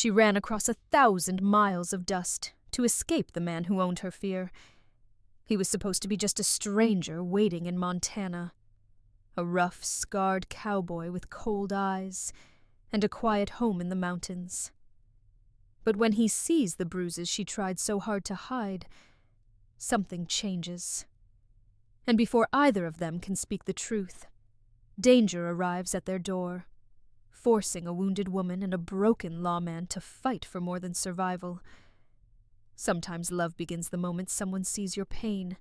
She ran across 1,000 miles of dust to escape the man who owned her fear. He was supposed to be just a stranger waiting in Montana. A rough, scarred cowboy with cold eyes and a quiet home in the mountains. But when he sees the bruises she tried so hard to hide, something changes. And before either of them can speak the truth, danger arrives at their door, forcing a wounded woman and a broken lawman to fight for more than survival. Sometimes love begins the moment someone sees your pain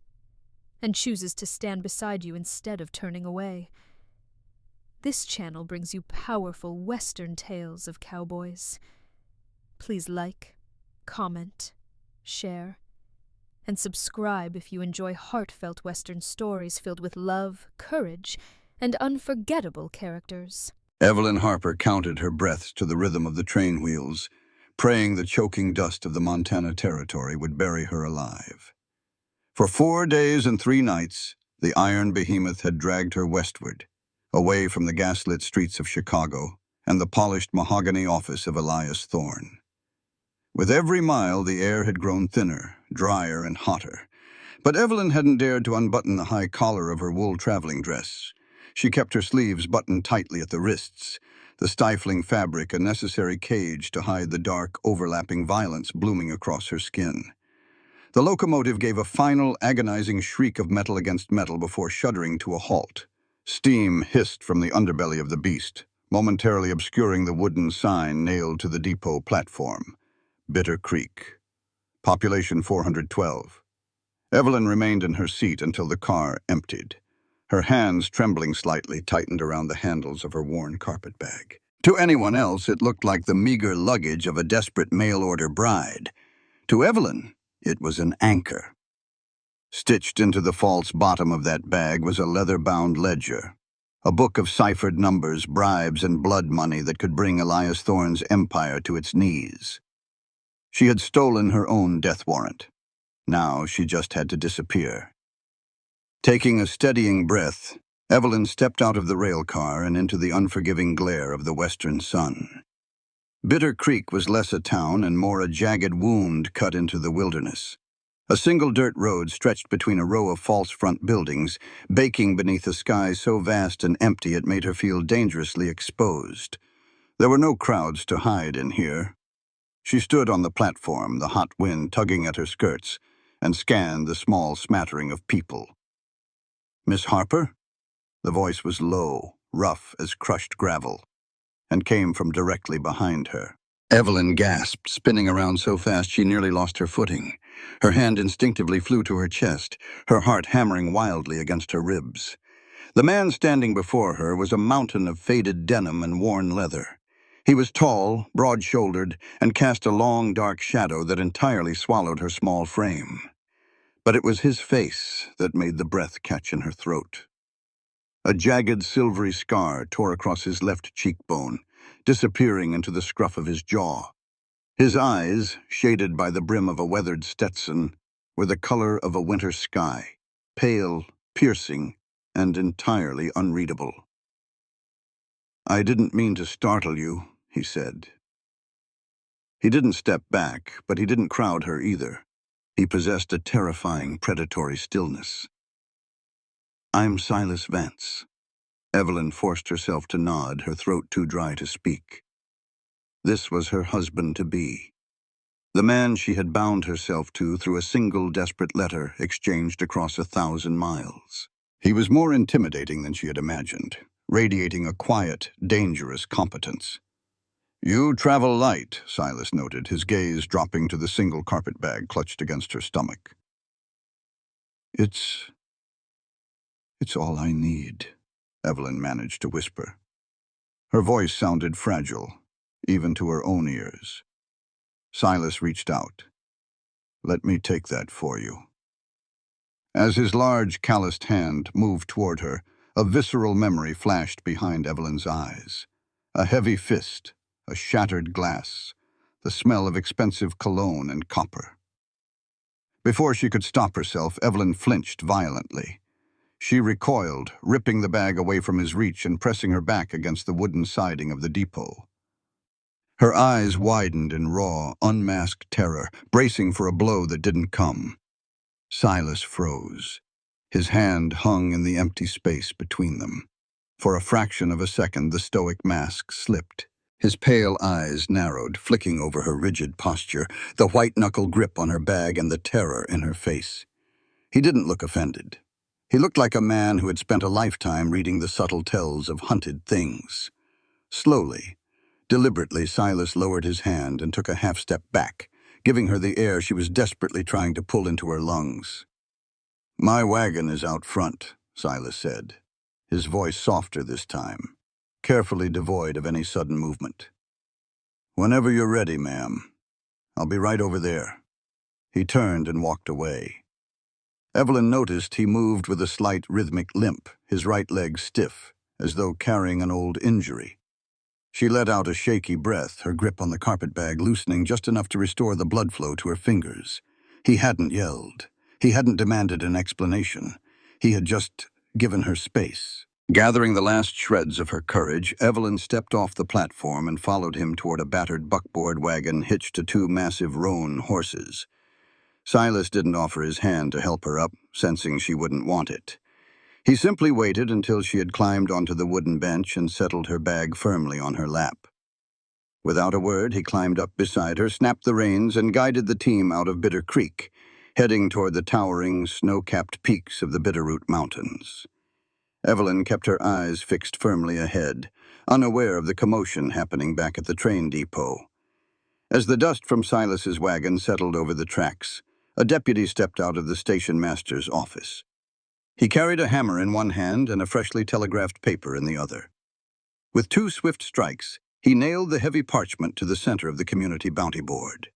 and chooses to stand beside you instead of turning away. This channel brings you powerful Western tales of cowboys. Please like, comment, share, and subscribe if you enjoy heartfelt Western stories filled with love, courage, and unforgettable characters. Evelyn Harper counted her breaths to the rhythm of the train wheels, praying the choking dust of the Montana Territory would bury her alive. For 4 days and 3 nights, the iron behemoth had dragged her westward, away from the gaslit streets of Chicago and the polished mahogany office of Elias Thorne. With every mile, the air had grown thinner, drier, and hotter. But Evelyn hadn't dared to unbutton the high collar of her wool traveling dress. She kept her sleeves buttoned tightly at the wrists, the stifling fabric a necessary cage to hide the dark, overlapping violence blooming across her skin. The locomotive gave a final, agonizing shriek of metal against metal before shuddering to a halt. Steam hissed from the underbelly of the beast, momentarily obscuring the wooden sign nailed to the depot platform. Bitter Creek. Population 412. Evelyn remained in her seat until the car emptied. Her hands, trembling slightly, tightened around the handles of her worn carpet bag. To anyone else, it looked like the meager luggage of a desperate mail-order bride. To Evelyn, it was an anchor. Stitched into the false bottom of that bag was a leather-bound ledger, a book of ciphered numbers, bribes, and blood money that could bring Elias Thorne's empire to its knees. She had stolen her own death warrant. Now she just had to disappear. Taking a steadying breath, Evelyn stepped out of the rail car and into the unforgiving glare of the western sun. Bitter Creek was less a town and more a jagged wound cut into the wilderness. A single dirt road stretched between a row of false front buildings, baking beneath a sky so vast and empty it made her feel dangerously exposed. There were no crowds to hide in here. She stood on the platform, the hot wind tugging at her skirts, and scanned the small smattering of people. "Miss Harper?" The voice was low, rough as crushed gravel, and came from directly behind her. Evelyn gasped, spinning around so fast she nearly lost her footing. Her hand instinctively flew to her chest, her heart hammering wildly against her ribs. The man standing before her was a mountain of faded denim and worn leather. He was tall, broad-shouldered, and cast a long, dark shadow that entirely swallowed her small frame. But it was his face that made the breath catch in her throat. A jagged, silvery scar tore across his left cheekbone, disappearing into the scruff of his jaw. His eyes, shaded by the brim of a weathered Stetson, were the color of a winter sky, pale, piercing, and entirely unreadable. "I didn't mean to startle you," he said. He didn't step back, but he didn't crowd her either. He possessed a terrifying, predatory stillness. "I'm Silas Vance." Evelyn forced herself to nod, her throat too dry to speak. This was her husband-to-be. The man she had bound herself to through a single desperate letter exchanged across 1,000 miles. He was more intimidating than she had imagined, radiating a quiet, dangerous competence. "You travel light," Silas noted, his gaze dropping to the single carpet bag clutched against her stomach. It's all I need," Evelyn managed to whisper. Her voice sounded fragile, even to her own ears. Silas reached out. "Let me take that for you." As his large, calloused hand moved toward her, a visceral memory flashed behind Evelyn's eyes. A heavy fist, a shattered glass, the smell of expensive cologne and copper. Before she could stop herself, Evelyn flinched violently. She recoiled, ripping the bag away from his reach and pressing her back against the wooden siding of the depot. Her eyes widened in raw, unmasked terror, bracing for a blow that didn't come. Silas froze. His hand hung in the empty space between them. For a fraction of a second, the stoic mask slipped. His pale eyes narrowed, flicking over her rigid posture, the white-knuckle grip on her bag and the terror in her face. He didn't look offended. He looked like a man who had spent a lifetime reading the subtle tells of hunted things. Slowly, deliberately, Silas lowered his hand and took a half-step back, giving her the air she was desperately trying to pull into her lungs. "My wagon is out front," Silas said, his voice softer this time, carefully devoid of any sudden movement. "Whenever you're ready, ma'am. I'll be right over there." He turned and walked away. Evelyn noticed he moved with a slight rhythmic limp, his right leg stiff, as though carrying an old injury. She let out a shaky breath, her grip on the carpetbag loosening just enough to restore the blood flow to her fingers. He hadn't yelled. He hadn't demanded an explanation. He had just given her space. Gathering the last shreds of her courage, Evelyn stepped off the platform and followed him toward a battered buckboard wagon hitched to two massive roan horses. Silas didn't offer his hand to help her up, sensing she wouldn't want it. He simply waited until she had climbed onto the wooden bench and settled her bag firmly on her lap. Without a word, he climbed up beside her, snapped the reins, and guided the team out of Bitter Creek, heading toward the towering, snow-capped peaks of the Bitterroot Mountains. Evelyn kept her eyes fixed firmly ahead, unaware of the commotion happening back at the train depot. As the dust from Silas's wagon settled over the tracks, a deputy stepped out of the station master's office. He carried a hammer in one hand and a freshly telegraphed paper in the other. With two swift strikes, he nailed the heavy parchment to the center of the community bounty board.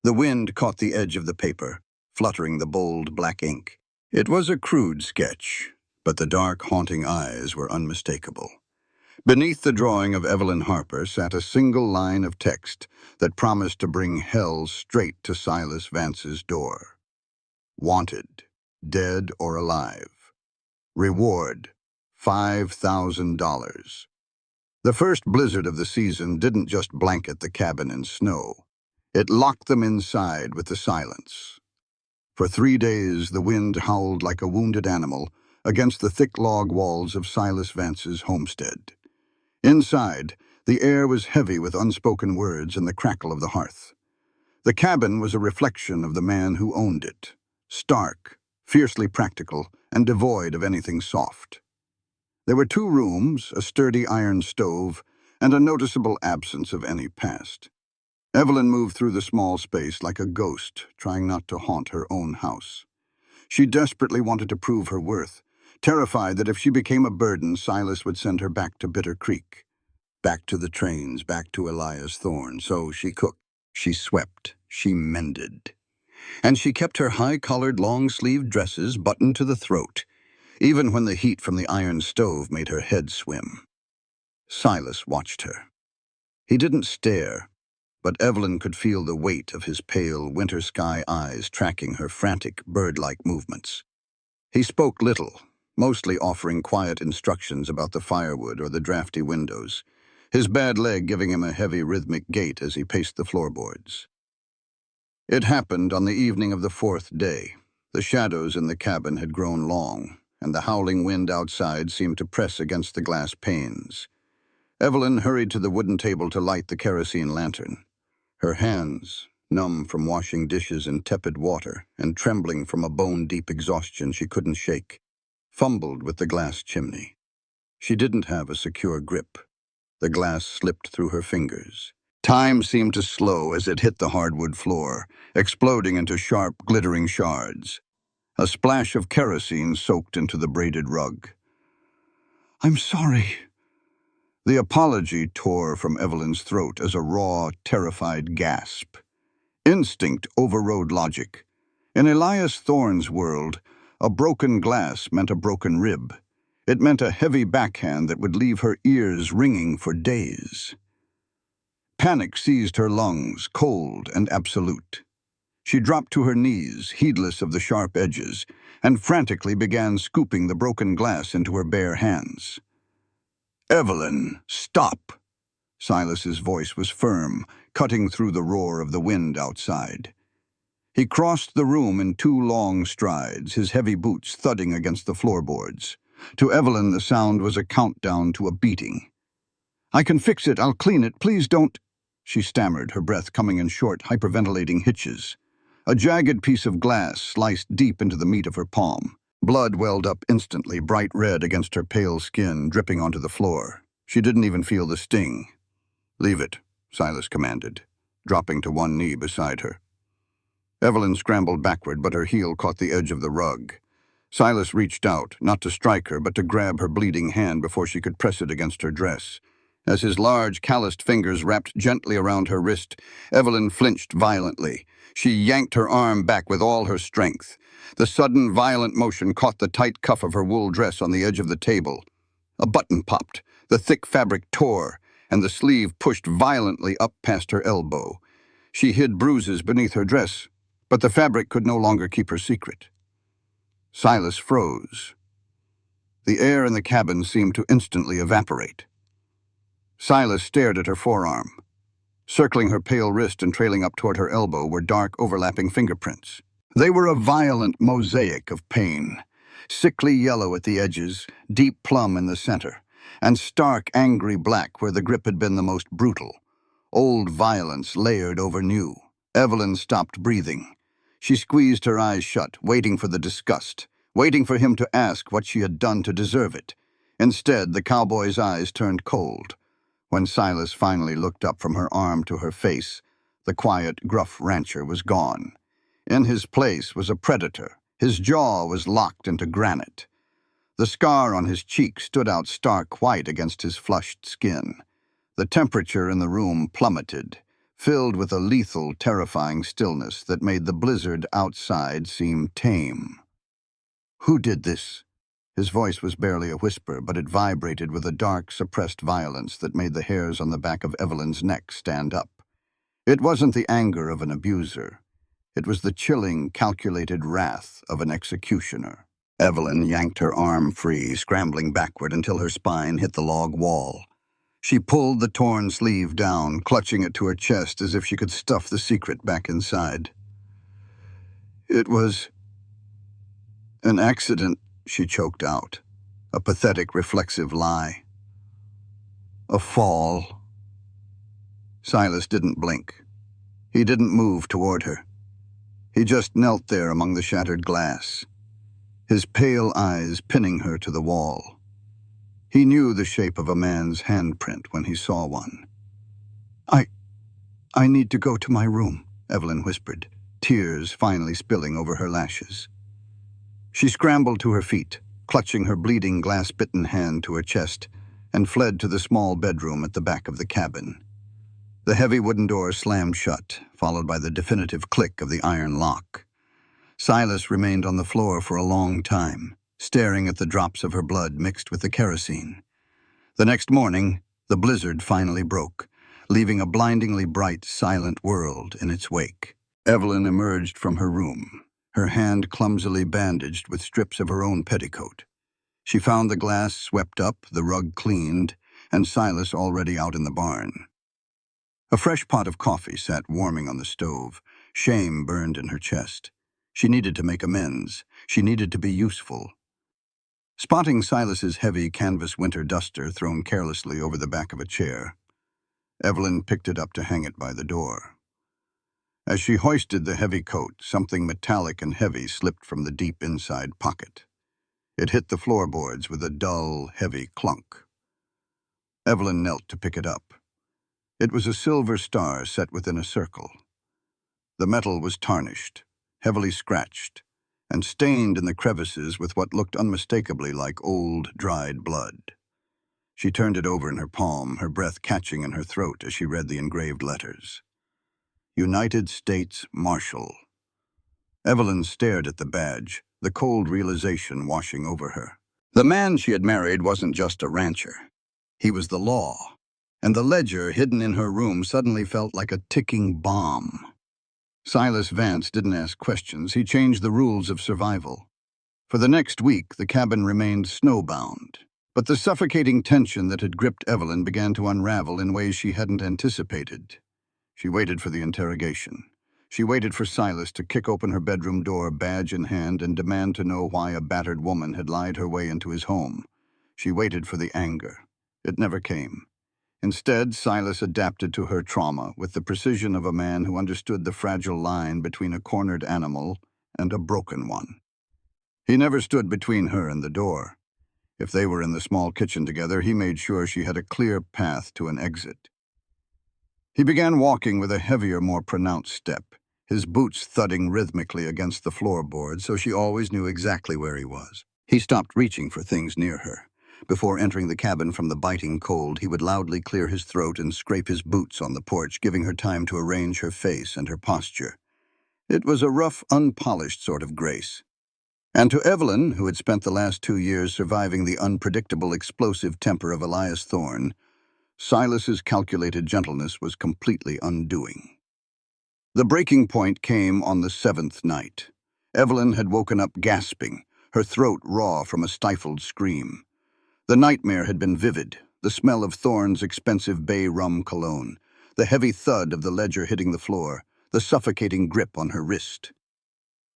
The wind caught the edge of the paper, fluttering the bold black ink. It was a crude sketch, but the dark, haunting eyes were unmistakable. Beneath the drawing of Evelyn Harper sat a single line of text that promised to bring hell straight to Silas Vance's door. Wanted, dead or alive. Reward, $5,000. The first blizzard of the season didn't just blanket the cabin in snow. It locked them inside with the silence. For 3 days, the wind howled like a wounded animal against the thick log walls of Silas Vance's homestead. Inside, the air was heavy with unspoken words and the crackle of the hearth. The cabin was a reflection of the man who owned it, stark, fiercely practical, and devoid of anything soft. There were 2 rooms, a sturdy iron stove, and a noticeable absence of any past. Evelyn moved through the small space like a ghost, trying not to haunt her own house. She desperately wanted to prove her worth, terrified that if she became a burden, Silas would send her back to Bitter Creek. Back to the trains, back to Elias Thorne. So she cooked, she swept, she mended. And she kept her high-collared, long-sleeved dresses buttoned to the throat, even when the heat from the iron stove made her head swim. Silas watched her. He didn't stare, but Evelyn could feel the weight of his pale, winter sky eyes tracking her frantic, bird-like movements. He spoke little, mostly offering quiet instructions about the firewood or the drafty windows, his bad leg giving him a heavy, rhythmic gait as he paced the floorboards. It happened on the evening of the 4th day. The shadows in the cabin had grown long, and the howling wind outside seemed to press against the glass panes. Evelyn hurried to the wooden table to light the kerosene lantern. Her hands, numb from washing dishes in tepid water and trembling from a bone-deep exhaustion she couldn't shake, fumbled with the glass chimney. She didn't have a secure grip. The glass slipped through her fingers. Time seemed to slow as it hit the hardwood floor, exploding into sharp, glittering shards. A splash of kerosene soaked into the braided rug. "I'm sorry." The apology tore from Evelyn's throat as a raw, terrified gasp. Instinct overrode logic. In Elias Thorne's world, a broken glass meant a broken rib. It meant a heavy backhand that would leave her ears ringing for days. Panic seized her lungs, cold and absolute. She dropped to her knees, heedless of the sharp edges, and frantically began scooping the broken glass into her bare hands. "Evelyn, stop!" Silas's voice was firm, cutting through the roar of the wind outside. He crossed the room in 2 long strides, his heavy boots thudding against the floorboards. To Evelyn, the sound was a countdown to a beating. "I can fix it, I'll clean it, please don't," she stammered, her breath coming in short, hyperventilating hitches. A jagged piece of glass sliced deep into the meat of her palm. Blood welled up instantly, bright red against her pale skin, dripping onto the floor. She didn't even feel the sting. "Leave it," Silas commanded, dropping to one knee beside her. Evelyn scrambled backward, but her heel caught the edge of the rug. Silas reached out, not to strike her, but to grab her bleeding hand before she could press it against her dress. As his large, calloused fingers wrapped gently around her wrist, Evelyn flinched violently. She yanked her arm back with all her strength. The sudden, violent motion caught the tight cuff of her wool dress on the edge of the table. A button popped, the thick fabric tore, and the sleeve pushed violently up past her elbow. She hid bruises beneath her dress, but the fabric could no longer keep her secret. Silas froze. The air in the cabin seemed to instantly evaporate. Silas stared at her forearm. Circling her pale wrist and trailing up toward her elbow were dark, overlapping fingerprints. They were a violent mosaic of pain, sickly yellow at the edges, deep plum in the center, and stark, angry black where the grip had been the most brutal. Old violence layered over new. Evelyn stopped breathing. She squeezed her eyes shut, waiting for the disgust, waiting for him to ask what she had done to deserve it. Instead, the cowboy's eyes turned cold. When Silas finally looked up from her arm to her face, the quiet, gruff rancher was gone. In his place was a predator. His jaw was locked into granite. The scar on his cheek stood out stark white against his flushed skin. The temperature in the room plummeted, filled with a lethal, terrifying stillness that made the blizzard outside seem tame. "Who did this?" His voice was barely a whisper, but it vibrated with a dark, suppressed violence that made the hairs on the back of Evelyn's neck stand up. It wasn't the anger of an abuser. It was the chilling, calculated wrath of an executioner. Evelyn yanked her arm free, scrambling backward until her spine hit the log wall. She pulled the torn sleeve down, clutching it to her chest as if she could stuff the secret back inside. "It was an accident," she choked out, a pathetic, reflexive lie. "A fall." Silas didn't blink. He didn't move toward her. He just knelt there among the shattered glass, his pale eyes pinning her to the wall. He knew the shape of a man's handprint when he saw one. I need to go to my room," Evelyn whispered, tears finally spilling over her lashes. She scrambled to her feet, clutching her bleeding, glass-bitten hand to her chest, and fled to the small bedroom at the back of the cabin. The heavy wooden door slammed shut, followed by the definitive click of the iron lock. Silas remained on the floor for a long time, staring at the drops of her blood mixed with the kerosene. The next morning, the blizzard finally broke, leaving a blindingly bright, silent world in its wake. Evelyn emerged from her room, her hand clumsily bandaged with strips of her own petticoat. She found the glass swept up, the rug cleaned, and Silas already out in the barn. A fresh pot of coffee sat warming on the stove. Shame burned in her chest. She needed to make amends. She needed to be useful. Spotting Silas's heavy canvas winter duster thrown carelessly over the back of a chair, Evelyn picked it up to hang it by the door. As she hoisted the heavy coat, something metallic and heavy slipped from the deep inside pocket. It hit the floorboards with a dull, heavy clunk. Evelyn knelt to pick it up. It was a silver star set within a circle. The metal was tarnished, heavily scratched, and stained in the crevices with what looked unmistakably like old, dried blood. She turned it over in her palm, her breath catching in her throat as she read the engraved letters. United States Marshal. Evelyn stared at the badge, the cold realization washing over her. The man she had married wasn't just a rancher. He was the law, and the ledger hidden in her room suddenly felt like a ticking bomb. Silas Vance didn't ask questions. He changed the rules of survival. For the next week, the cabin remained snowbound. But the suffocating tension that had gripped Evelyn began to unravel in ways she hadn't anticipated. She waited for the interrogation. She waited for Silas to kick open her bedroom door, badge in hand, and demand to know why a battered woman had lied her way into his home. She waited for the anger. It never came. Instead, Silas adapted to her trauma with the precision of a man who understood the fragile line between a cornered animal and a broken one. He never stood between her and the door. If they were in the small kitchen together, he made sure she had a clear path to an exit. He began walking with a heavier, more pronounced step, his boots thudding rhythmically against the floorboard so she always knew exactly where he was. He stopped reaching for things near her. Before entering the cabin from the biting cold, he would loudly clear his throat and scrape his boots on the porch, giving her time to arrange her face and her posture. It was a rough, unpolished sort of grace. And to Evelyn, who had spent the last 2 years surviving the unpredictable, explosive temper of Elias Thorne, Silas's calculated gentleness was completely undoing. The breaking point came on the 7th night. Evelyn had woken up gasping, her throat raw from a stifled scream. The nightmare had been vivid, the smell of Thorne's expensive bay rum cologne, the heavy thud of the ledger hitting the floor, the suffocating grip on her wrist.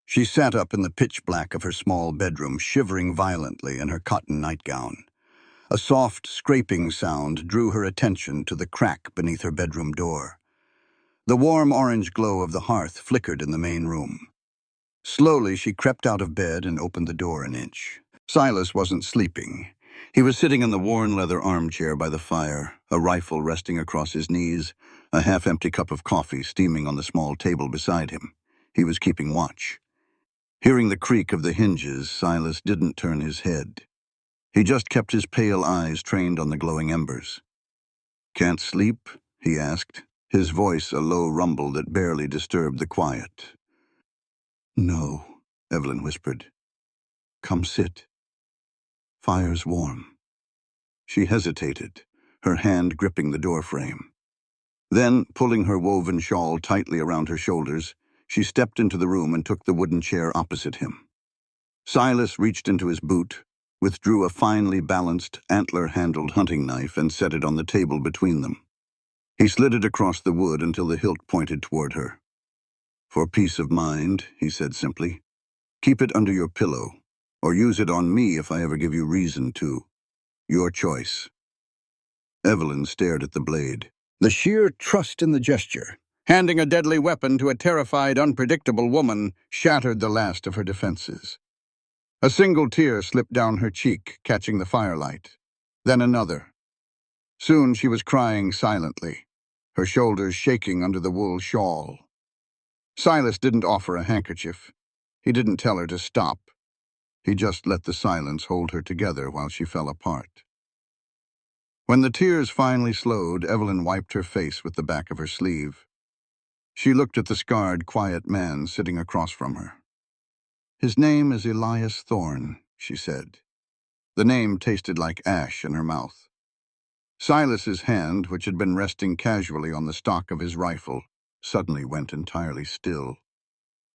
She sat up in the pitch black of her small bedroom, shivering violently in her cotton nightgown. A soft, scraping sound drew her attention to the crack beneath her bedroom door. The warm orange glow of the hearth flickered in the main room. Slowly, she crept out of bed and opened the door an inch. Silas wasn't sleeping. He was sitting in the worn leather armchair by the fire, a rifle resting across his knees, a half-empty cup of coffee steaming on the small table beside him. He was keeping watch. Hearing the creak of the hinges, Silas didn't turn his head. He just kept his pale eyes trained on the glowing embers. "Can't sleep?" he asked, his voice a low rumble that barely disturbed the quiet. "No," Evelyn whispered. "Come sit. Fire's warm." She hesitated, her hand gripping the doorframe. Then, pulling her woven shawl tightly around her shoulders, she stepped into the room and took the wooden chair opposite him. Silas reached into his boot, withdrew a finely balanced, antler-handled hunting knife and set it on the table between them. He slid it across the wood until the hilt pointed toward her. "For peace of mind," he said simply, "keep it under your pillow, or use it on me if I ever give you reason to. Your choice." Evelyn stared at the blade. The sheer trust in the gesture, handing a deadly weapon to a terrified, unpredictable woman, shattered the last of her defenses. A single tear slipped down her cheek, catching the firelight. Then another. Soon she was crying silently, her shoulders shaking under the wool shawl. Silas didn't offer a handkerchief. He didn't tell her to stop. He just let the silence hold her together while she fell apart. When the tears finally slowed, Evelyn wiped her face with the back of her sleeve. She looked at the scarred, quiet man sitting across from her. "His name is Elias Thorne," she said. The name tasted like ash in her mouth. Silas's hand, which had been resting casually on the stock of his rifle, suddenly went entirely still.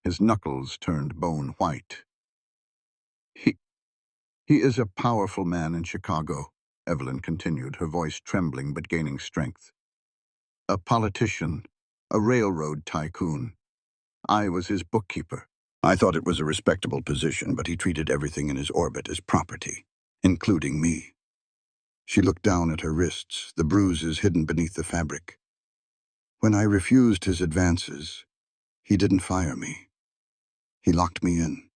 His knuckles turned bone white. He is a powerful man in Chicago," Evelyn continued, her voice trembling but gaining strength. "A politician, a railroad tycoon. I was his bookkeeper. I thought it was a respectable position, but he treated everything in his orbit as property, including me." She looked down at her wrists, the bruises hidden beneath the fabric. "When I refused his advances, he didn't fire me. He locked me in.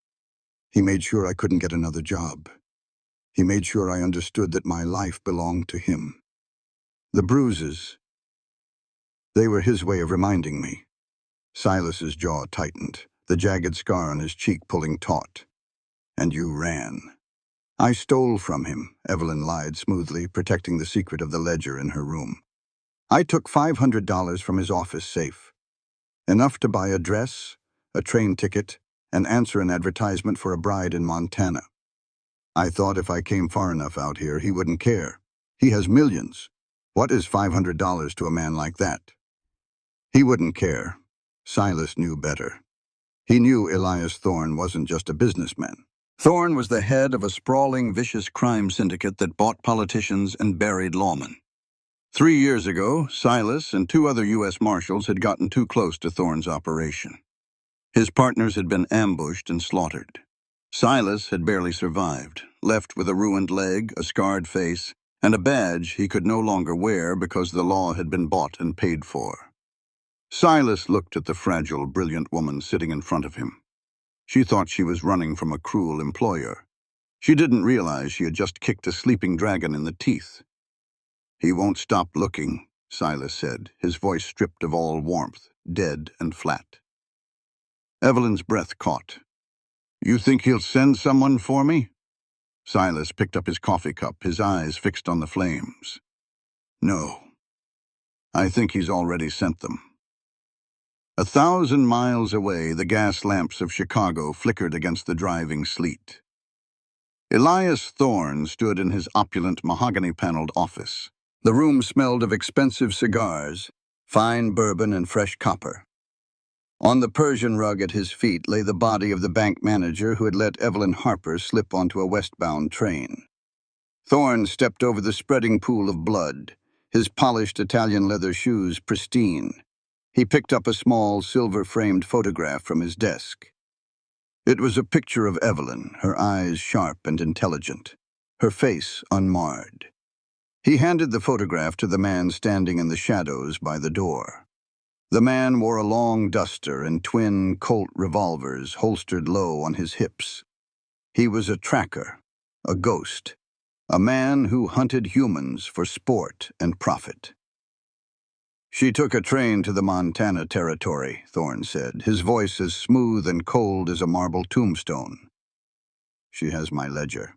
He made sure I couldn't get another job. He made sure I understood that my life belonged to him. The bruises, they were his way of reminding me." Silas's jaw tightened, the jagged scar on his cheek pulling taut. "And you ran." "I stole from him," Evelyn lied smoothly, protecting the secret of the ledger in her room. "I took $500 from his office safe. Enough to buy a dress, a train ticket, and answer an advertisement for a bride in Montana. I thought if I came far enough out here, he wouldn't care. He has millions. What is $500 to a man like that?" He wouldn't care. Silas knew better. He knew Elias Thorne wasn't just a businessman. Thorne was the head of a sprawling, vicious crime syndicate that bought politicians and buried lawmen. 3 years ago, Silas and 2 other U.S. Marshals had gotten too close to Thorne's operation. His partners had been ambushed and slaughtered. Silas had barely survived, left with a ruined leg, a scarred face, and a badge he could no longer wear because the law had been bought and paid for. Silas looked at the fragile, brilliant woman sitting in front of him. She thought she was running from a cruel employer. She didn't realize she had just kicked a sleeping dragon in the teeth. "He won't stop looking," Silas said, his voice stripped of all warmth, dead and flat. Evelyn's breath caught. "You think he'll send someone for me?" Silas picked up his coffee cup, his eyes fixed on the flames. "No. I think he's already sent them." 1,000 miles away, the gas lamps of Chicago flickered against the driving sleet. Elias Thorne stood in his opulent mahogany-paneled office. The room smelled of expensive cigars, fine bourbon, and fresh copper. On the Persian rug at his feet lay the body of the bank manager who had let Evelyn Harper slip onto a westbound train. Thorne stepped over the spreading pool of blood, his polished Italian leather shoes pristine. He picked up a small, silver-framed photograph from his desk. It was a picture of Evelyn, her eyes sharp and intelligent, her face unmarred. He handed the photograph to the man standing in the shadows by the door. The man wore a long duster and twin Colt revolvers holstered low on his hips. He was a tracker, a ghost, a man who hunted humans for sport and profit. "She took a train to the Montana Territory," Thorne said, his voice as smooth and cold as a marble tombstone. "She has my ledger."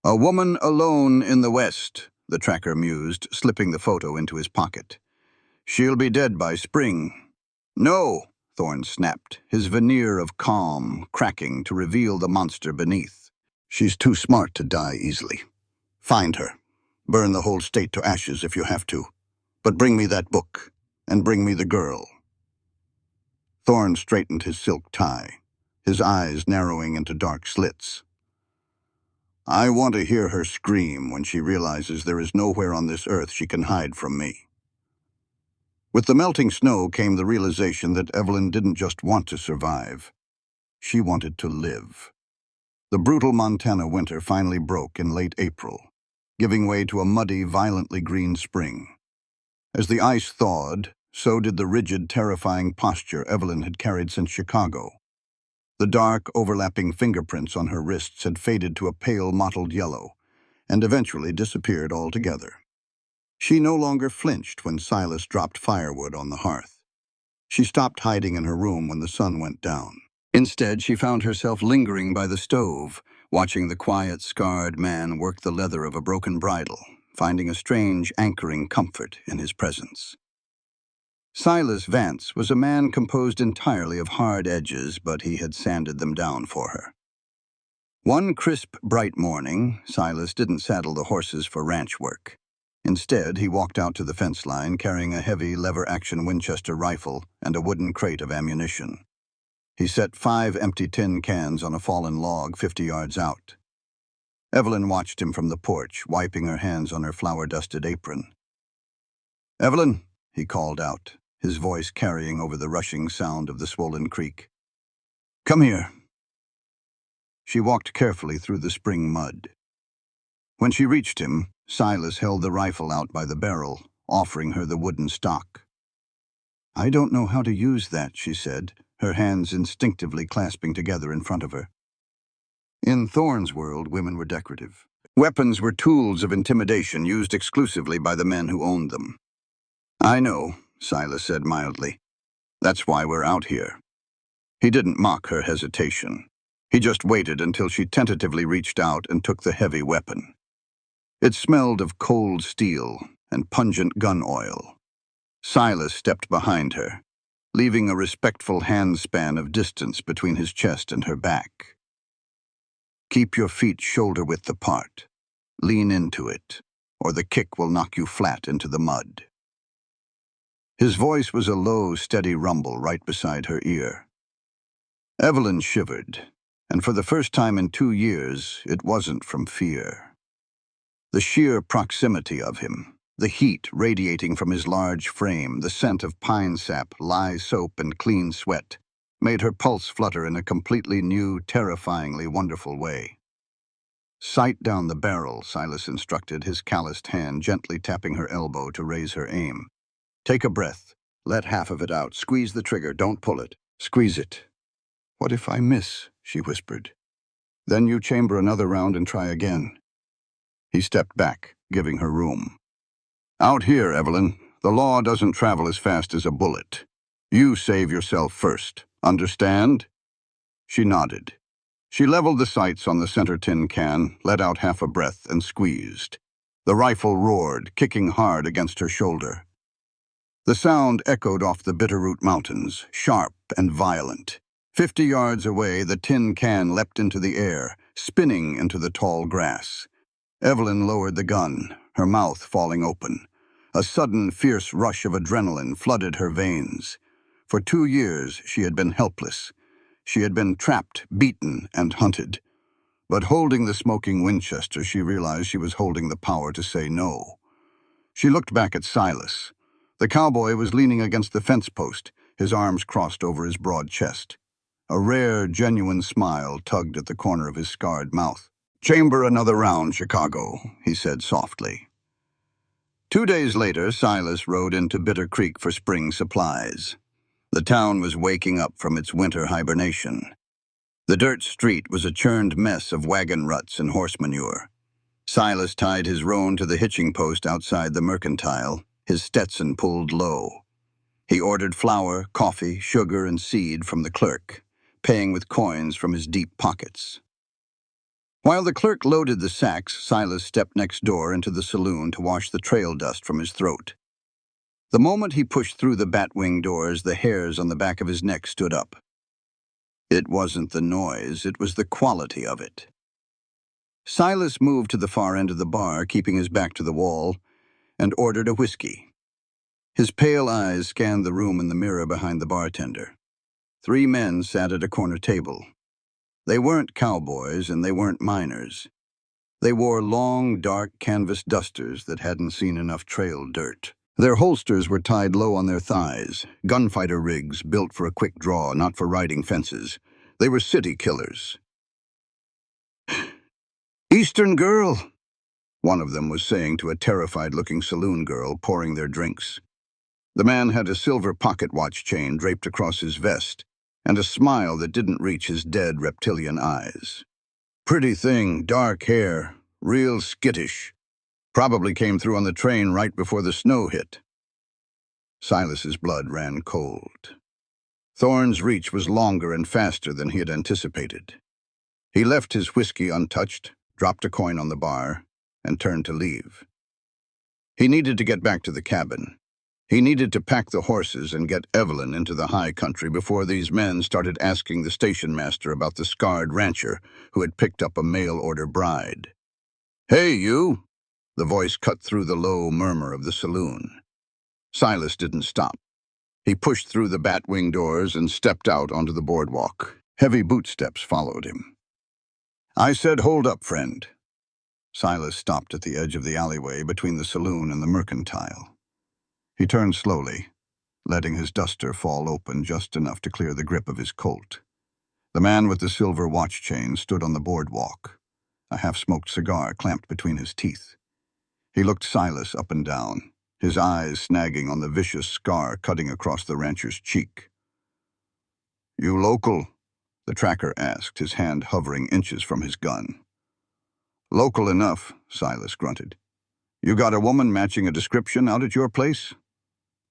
"A woman alone in the West," the tracker mused, slipping the photo into his pocket. "She'll be dead by spring." "No," Thorne snapped, his veneer of calm cracking to reveal the monster beneath. "She's too smart to die easily. Find her. Burn the whole state to ashes if you have to. But bring me that book, and bring me the girl." Thorne straightened his silk tie, his eyes narrowing into dark slits. "I want to hear her scream when she realizes there is nowhere on this earth she can hide from me." With the melting snow came the realization that Evelyn didn't just want to survive. She wanted to live. The brutal Montana winter finally broke in late April, giving way to a muddy, violently green spring. As the ice thawed, so did the rigid, terrifying posture Evelyn had carried since Chicago. The dark, overlapping fingerprints on her wrists had faded to a pale, mottled yellow, and eventually disappeared altogether. She no longer flinched when Silas dropped firewood on the hearth. She stopped hiding in her room when the sun went down. Instead, she found herself lingering by the stove, watching the quiet, scarred man work the leather of a broken bridle, finding a strange, anchoring comfort in his presence. Silas Vance was a man composed entirely of hard edges, but he had sanded them down for her. One crisp, bright morning, Silas didn't saddle the horses for ranch work. Instead, he walked out to the fence line carrying a heavy lever-action Winchester rifle and a wooden crate of ammunition. He set 5 empty tin cans on a fallen log 50 yards out. Evelyn watched him from the porch, wiping her hands on her flour-dusted apron. "Evelyn," he called out, his voice carrying over the rushing sound of the swollen creek. "Come here." She walked carefully through the spring mud. When she reached him, Silas held the rifle out by the barrel, offering her the wooden stock. "I don't know how to use that," she said, her hands instinctively clasping together in front of her. In Thorne's world, women were decorative. Weapons were tools of intimidation used exclusively by the men who owned them. "I know," Silas said mildly. "That's why we're out here." He didn't mock her hesitation. He just waited until she tentatively reached out and took the heavy weapon. It smelled of cold steel and pungent gun oil. Silas stepped behind her, leaving a respectful handspan of distance between his chest and her back. "Keep your feet shoulder-width apart. Lean into it, or the kick will knock you flat into the mud." His voice was a low, steady rumble right beside her ear. Evelyn shivered. And for the first time in 2 years, it wasn't from fear. The sheer proximity of him, the heat radiating from his large frame, the scent of pine sap, lye soap, and clean sweat, made her pulse flutter in a completely new, terrifyingly wonderful way. "Sight down the barrel," Silas instructed, his calloused hand gently tapping her elbow to raise her aim. "Take a breath. Let half of it out. Squeeze the trigger. Don't pull it. Squeeze it." "What if I miss?" she whispered. "Then you chamber another round and try again." He stepped back, giving her room. "Out here, Evelyn, the law doesn't travel as fast as a bullet. You save yourself first. Understand?" She nodded. She leveled the sights on the center tin can, let out half a breath, and squeezed. The rifle roared, kicking hard against her shoulder. The sound echoed off the Bitterroot Mountains, sharp and violent. 50 yards away, the tin can leapt into the air, spinning into the tall grass. Evelyn lowered the gun, her mouth falling open. A sudden, fierce rush of adrenaline flooded her veins. For 2 years, she had been helpless. She had been trapped, beaten, and hunted. But holding the smoking Winchester, she realized she was holding the power to say no. She looked back at Silas. The cowboy was leaning against the fence post, his arms crossed over his broad chest. A rare, genuine smile tugged at the corner of his scarred mouth. "Chamber another round, Chicago," he said softly. 2 days later, Silas rode into Bitter Creek for spring supplies. The town was waking up from its winter hibernation. The dirt street was a churned mess of wagon ruts and horse manure. Silas tied his roan to the hitching post outside the mercantile, his Stetson pulled low. He ordered flour, coffee, sugar, and seed from the clerk, paying with coins from his deep pockets. While the clerk loaded the sacks, Silas stepped next door into the saloon to wash the trail dust from his throat. The moment he pushed through the batwing doors, the hairs on the back of his neck stood up. It wasn't the noise, it was the quality of it. Silas moved to the far end of the bar, keeping his back to the wall, and ordered a whiskey. His pale eyes scanned the room in the mirror behind the bartender. 3 men sat at a corner table. They weren't cowboys and they weren't miners. They wore long, dark canvas dusters that hadn't seen enough trail dirt. Their holsters were tied low on their thighs, gunfighter rigs built for a quick draw, not for riding fences. They were city killers. "Eastern girl," one of them was saying to a terrified-looking saloon girl pouring their drinks. The man had a silver pocket watch chain draped across his vest, and a smile that didn't reach his dead reptilian eyes. "Pretty thing, dark hair, real skittish. Probably came through on the train right before the snow hit." Silas's blood ran cold. Thorne's reach was longer and faster than he had anticipated. He left his whiskey untouched, dropped a coin on the bar, and turned to leave. He needed to get back to the cabin. He needed to pack the horses and get Evelyn into the high country before these men started asking the station master about the scarred rancher who had picked up a mail-order bride. "Hey, you!" The voice cut through the low murmur of the saloon. Silas didn't stop. He pushed through the batwing doors and stepped out onto the boardwalk. Heavy bootsteps followed him. "I said hold up, friend." Silas stopped at the edge of the alleyway between the saloon and the mercantile. He turned slowly, letting his duster fall open just enough to clear the grip of his Colt. The man with the silver watch chain stood on the boardwalk, a half-smoked cigar clamped between his teeth. He looked Silas up and down, his eyes snagging on the vicious scar cutting across the rancher's cheek. "You local?" the tracker asked, his hand hovering inches from his gun. "Local enough," Silas grunted. "You got a woman matching a description out at your place?"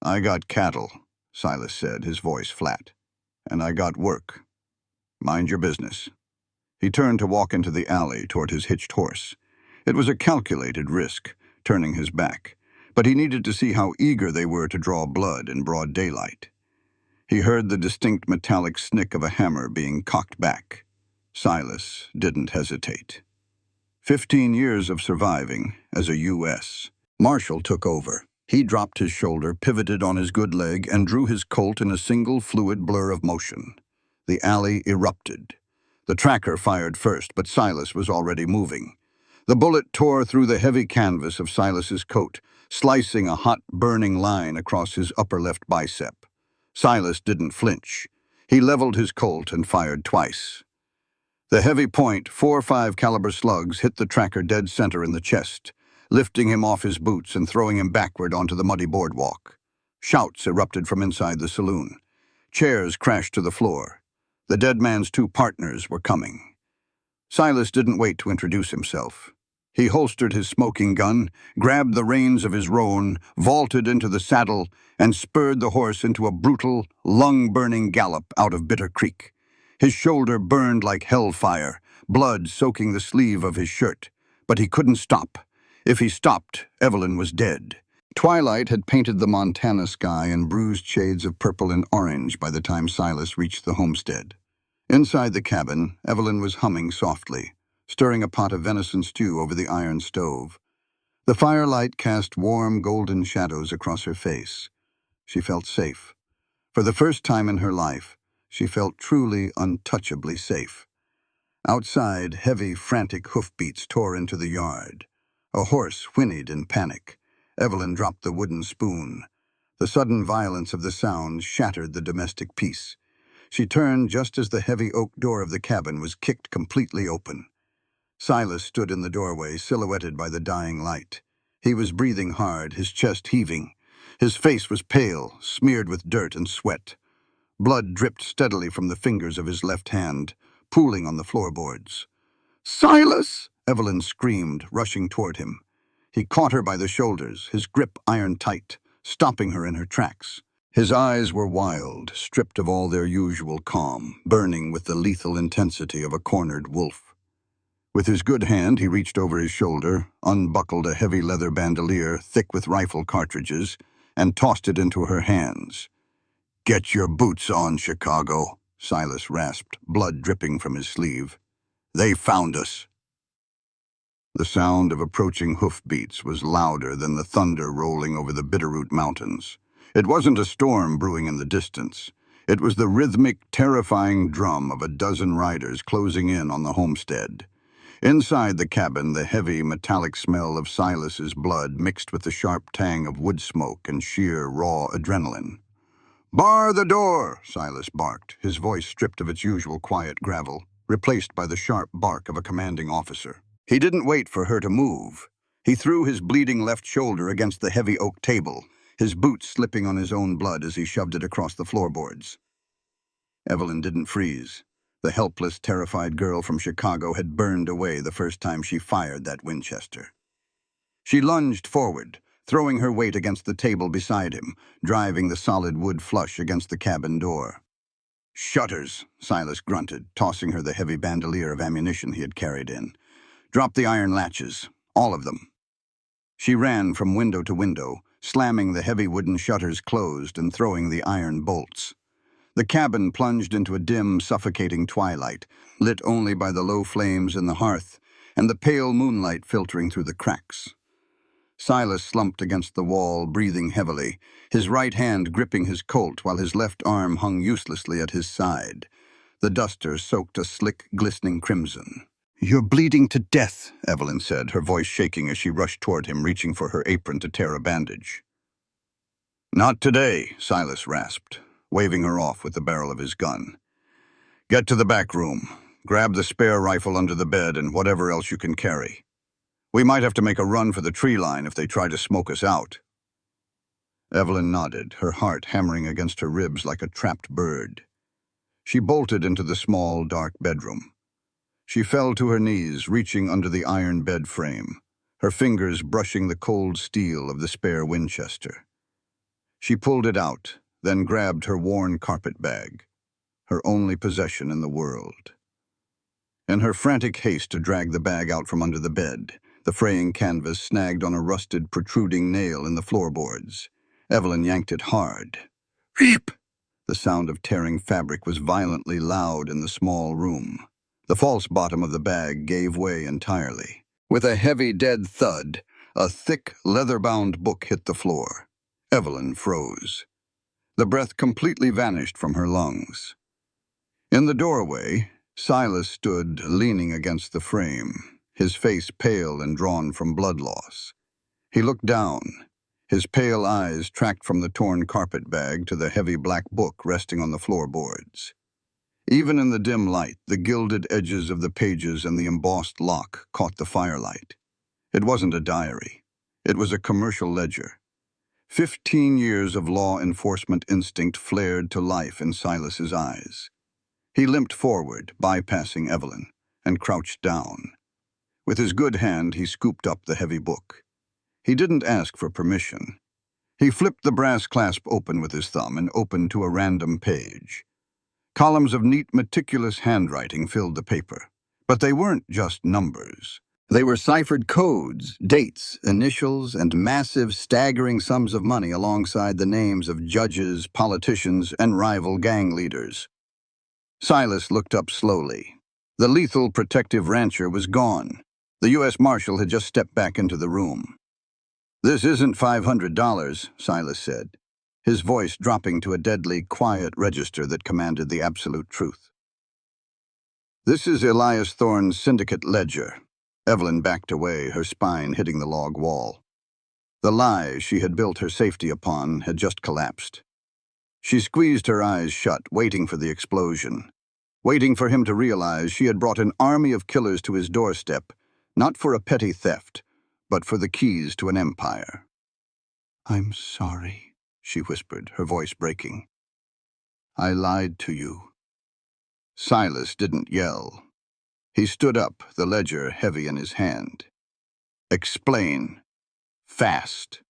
"I got cattle," Silas said, his voice flat. "And I got work. Mind your business." He turned to walk into the alley toward his hitched horse. It was a calculated risk, turning his back, but he needed to see how eager they were to draw blood in broad daylight. He heard the distinct metallic snick of a hammer being cocked back. Silas didn't hesitate. 15 years of surviving as a U.S. Marshall took over. He dropped his shoulder, pivoted on his good leg, and drew his Colt in a single fluid blur of motion. The alley erupted. The tracker fired first, but Silas was already moving. The bullet tore through the heavy canvas of Silas's coat, slicing a hot, burning line across his upper left bicep. Silas didn't flinch. He leveled his Colt and fired twice. The heavy .45 caliber slugs hit the tracker dead center in the chest, lifting him off his boots and throwing him backward onto the muddy boardwalk. Shouts erupted from inside the saloon. Chairs crashed to the floor. The dead man's two partners were coming. Silas didn't wait to introduce himself. He holstered his smoking gun, grabbed the reins of his roan, vaulted into the saddle, and spurred the horse into a brutal, lung-burning gallop out of Bitter Creek. His shoulder burned like hellfire, blood soaking the sleeve of his shirt. But he couldn't stop. If he stopped, Evelyn was dead. Twilight had painted the Montana sky in bruised shades of purple and orange by the time Silas reached the homestead. Inside the cabin, Evelyn was humming softly, stirring a pot of venison stew over the iron stove. The firelight cast warm, golden shadows across her face. She felt safe. For the first time in her life, she felt truly, untouchably safe. Outside, heavy, frantic hoofbeats tore into the yard. A horse whinnied in panic. Evelyn dropped the wooden spoon. The sudden violence of the sound shattered the domestic peace. She turned just as the heavy oak door of the cabin was kicked completely open. Silas stood in the doorway, silhouetted by the dying light. He was breathing hard, his chest heaving. His face was pale, smeared with dirt and sweat. Blood dripped steadily from the fingers of his left hand, pooling on the floorboards. "Silas!" Evelyn screamed, rushing toward him. He caught her by the shoulders, his grip iron tight, stopping her in her tracks. His eyes were wild, stripped of all their usual calm, burning with the lethal intensity of a cornered wolf. With his good hand, he reached over his shoulder, unbuckled a heavy leather bandolier thick with rifle cartridges, and tossed it into her hands. "Get your boots on, Chicago," Silas rasped, blood dripping from his sleeve. "They found us." The sound of approaching hoofbeats was louder than the thunder rolling over the Bitterroot Mountains. It wasn't a storm brewing in the distance. It was the rhythmic, terrifying drum of a dozen riders closing in on the homestead. Inside the cabin, the heavy, metallic smell of Silas's blood mixed with the sharp tang of wood smoke and sheer, raw adrenaline. "Bar the door," Silas barked, his voice stripped of its usual quiet gravel, replaced by the sharp bark of a commanding officer. He didn't wait for her to move. He threw his bleeding left shoulder against the heavy oak table, his boots slipping on his own blood as he shoved it across the floorboards. Evelyn didn't freeze. The helpless, terrified girl from Chicago had burned away the first time she fired that Winchester. She lunged forward, throwing her weight against the table beside him, driving the solid wood flush against the cabin door. "Shutters," Silas grunted, tossing her the heavy bandolier of ammunition he had carried in. "Drop the iron latches, all of them." She ran from window to window, slamming the heavy wooden shutters closed and throwing the iron bolts. The cabin plunged into a dim, suffocating twilight, lit only by the low flames in the hearth and the pale moonlight filtering through the cracks. Silas slumped against the wall, breathing heavily, his right hand gripping his Colt while his left arm hung uselessly at his side. The duster soaked a slick, glistening crimson. "You're bleeding to death," Evelyn said, her voice shaking as she rushed toward him, reaching for her apron to tear a bandage. "Not today," Silas rasped, waving her off with the barrel of his gun. "Get to the back room. Grab the spare rifle under the bed and whatever else you can carry. We might have to make a run for the tree line if they try to smoke us out." Evelyn nodded, her heart hammering against her ribs like a trapped bird. She bolted into the small, dark bedroom. She fell to her knees, reaching under the iron bed frame, her fingers brushing the cold steel of the spare Winchester. She pulled it out, then grabbed her worn carpet bag, her only possession in the world. In her frantic haste to drag the bag out from under the bed, the fraying canvas snagged on a rusted, protruding nail in the floorboards. Evelyn yanked it hard. "Reap!" The sound of tearing fabric was violently loud in the small room. The false bottom of the bag gave way entirely. With a heavy, dead thud, a thick, leather-bound book hit the floor. Evelyn froze. The breath completely vanished from her lungs. In the doorway, Silas stood leaning against the frame, his face pale and drawn from blood loss. He looked down. His pale eyes tracked from the torn carpet bag to the heavy black book resting on the floorboards. Even in the dim light, the gilded edges of the pages and the embossed lock caught the firelight. It wasn't a diary. It was a commercial ledger. 15 years of law enforcement instinct flared to life in Silas's eyes. He limped forward, bypassing Evelyn, and crouched down. With his good hand, he scooped up the heavy book. He didn't ask for permission. He flipped the brass clasp open with his thumb and opened to a random page. Columns of neat, meticulous handwriting filled the paper. But they weren't just numbers. They were ciphered codes, dates, initials, and massive, staggering sums of money alongside the names of judges, politicians, and rival gang leaders. Silas looked up slowly. The lethal protective rancher was gone. The U.S. Marshal had just stepped back into the room. "This isn't $500, Silas said, his voice dropping to a deadly, quiet register that commanded the absolute truth. "This is Elias Thorne's syndicate ledger." Evelyn backed away, her spine hitting the log wall. The lie she had built her safety upon had just collapsed. She squeezed her eyes shut, waiting for the explosion, waiting for him to realize she had brought an army of killers to his doorstep, not for a petty theft, but for the keys to an empire. "I'm sorry," she whispered, her voice breaking. "I lied to you." Silas didn't yell. He stood up, the ledger heavy in his hand. "Explain. Fast."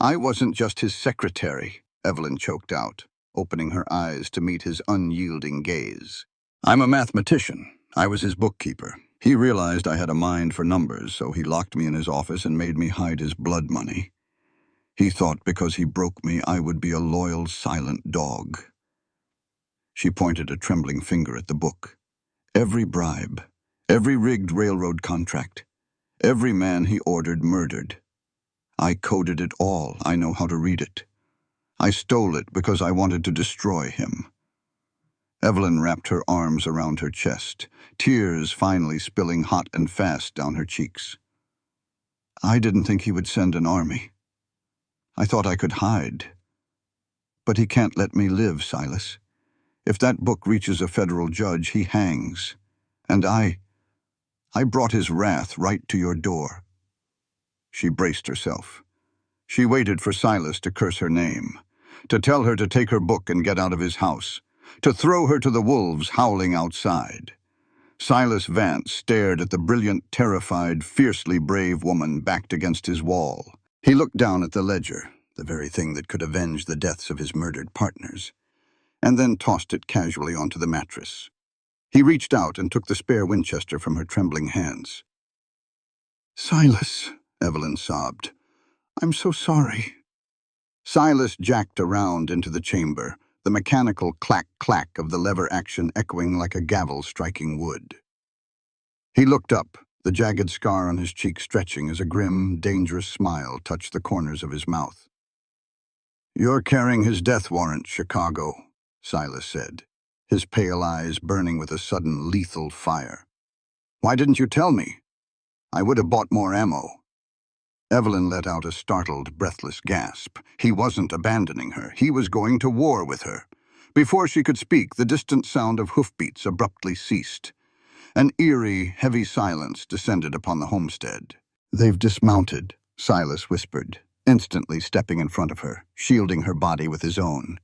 "I wasn't just his secretary," Evelyn choked out, opening her eyes to meet his unyielding gaze. "I'm a mathematician. I was his bookkeeper. He realized I had a mind for numbers, so he locked me in his office and made me hide his blood money. He thought because he broke me, I would be a loyal, silent dog." She pointed a trembling finger at the book. "Every bribe, every rigged railroad contract, every man he ordered murdered. I coded it all. I know how to read it. I stole it because I wanted to destroy him." Evelyn wrapped her arms around her chest, tears finally spilling hot and fast down her cheeks. "I didn't think he would send an army. I thought I could hide. But he can't let me live, Silas. If that book reaches a federal judge, he hangs. And I brought his wrath right to your door." She braced herself. She waited for Silas to curse her name, to tell her to take her book and get out of his house, to throw her to the wolves howling outside. Silas Vance stared at the brilliant, terrified, fiercely brave woman backed against his wall. He looked down at the ledger, the very thing that could avenge the deaths of his murdered partners, and then tossed it casually onto the mattress. He reached out and took the spare Winchester from her trembling hands. "Silas," Evelyn sobbed, "I'm so sorry." Silas jacked around into the chamber, the mechanical clack-clack of the lever action echoing like a gavel striking wood. He looked up, the jagged scar on his cheek stretching as a grim, dangerous smile touched the corners of his mouth. "You're carrying his death warrant, Chicago," Silas said, his pale eyes burning with a sudden lethal fire. "Why didn't you tell me? I would have bought more ammo." Evelyn let out a startled, breathless gasp. He wasn't abandoning her. He was going to war with her. Before she could speak, the distant sound of hoofbeats abruptly ceased. An eerie, heavy silence descended upon the homestead. "They've dismounted," Silas whispered, instantly stepping in front of her, shielding her body with his own.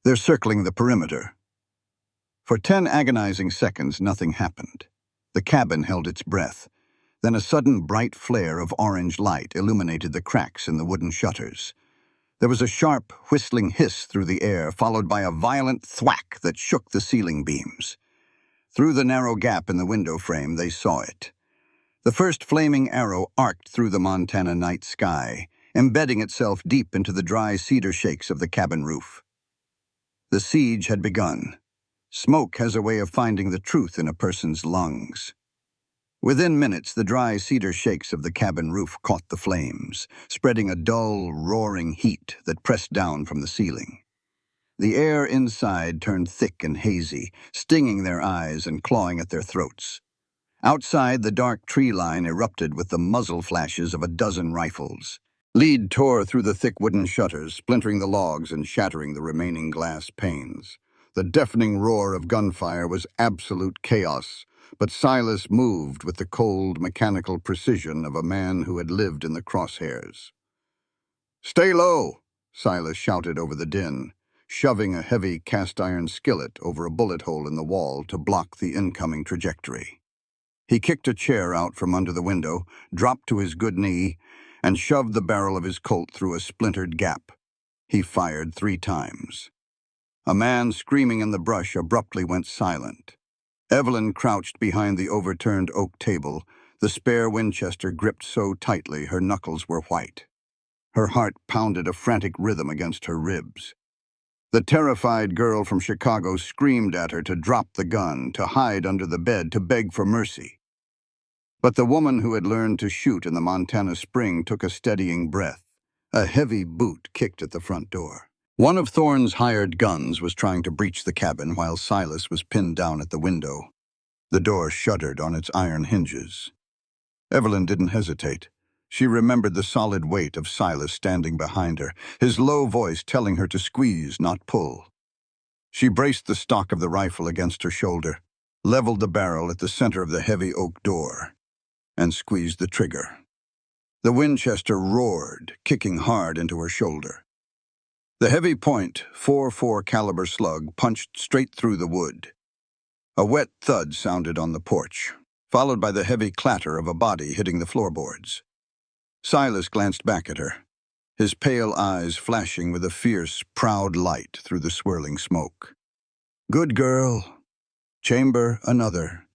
"They're circling the perimeter." For 10 agonizing seconds, nothing happened. The cabin held its breath. Then a sudden bright flare of orange light illuminated the cracks in the wooden shutters. There was a sharp, whistling hiss through the air, followed by a violent thwack that shook the ceiling beams. Through the narrow gap in the window frame, they saw it. The first flaming arrow arced through the Montana night sky, embedding itself deep into the dry cedar shakes of the cabin roof. The siege had begun. Smoke has a way of finding the truth in a person's lungs. Within minutes, the dry cedar shakes of the cabin roof caught the flames, spreading a dull, roaring heat that pressed down from the ceiling. The air inside turned thick and hazy, stinging their eyes and clawing at their throats. Outside, the dark tree line erupted with the muzzle flashes of a dozen rifles. Lead tore through the thick wooden shutters, splintering the logs and shattering the remaining glass panes. The deafening roar of gunfire was absolute chaos, but Silas moved with the cold, mechanical precision of a man who had lived in the crosshairs. "Stay low!" Silas shouted over the din, shoving a heavy cast-iron skillet over a bullet hole in the wall to block the incoming trajectory. He kicked a chair out from under the window, dropped to his good knee, and shoved the barrel of his Colt through a splintered gap. He fired 3 times. A man screaming in the brush abruptly went silent. Evelyn crouched behind the overturned oak table, the spare Winchester gripped so tightly her knuckles were white. Her heart pounded a frantic rhythm against her ribs. The terrified girl from Chicago screamed at her to drop the gun, to hide under the bed, to beg for mercy. But the woman who had learned to shoot in the Montana spring took a steadying breath. A heavy boot kicked at the front door. One of Thorne's hired guns was trying to breach the cabin while Silas was pinned down at the window. The door shuddered on its iron hinges. Evelyn didn't hesitate. She remembered the solid weight of Silas standing behind her, his low voice telling her to squeeze, not pull. She braced the stock of the rifle against her shoulder, leveled the barrel at the center of the heavy oak door, and squeezed the trigger. The Winchester roared, kicking hard into her shoulder. The heavy .44 caliber slug punched straight through the wood. A wet thud sounded on the porch, followed by the heavy clatter of a body hitting the floorboards. Silas glanced back at her, his pale eyes flashing with a fierce, proud light through the swirling smoke. "Good girl. Chamber another."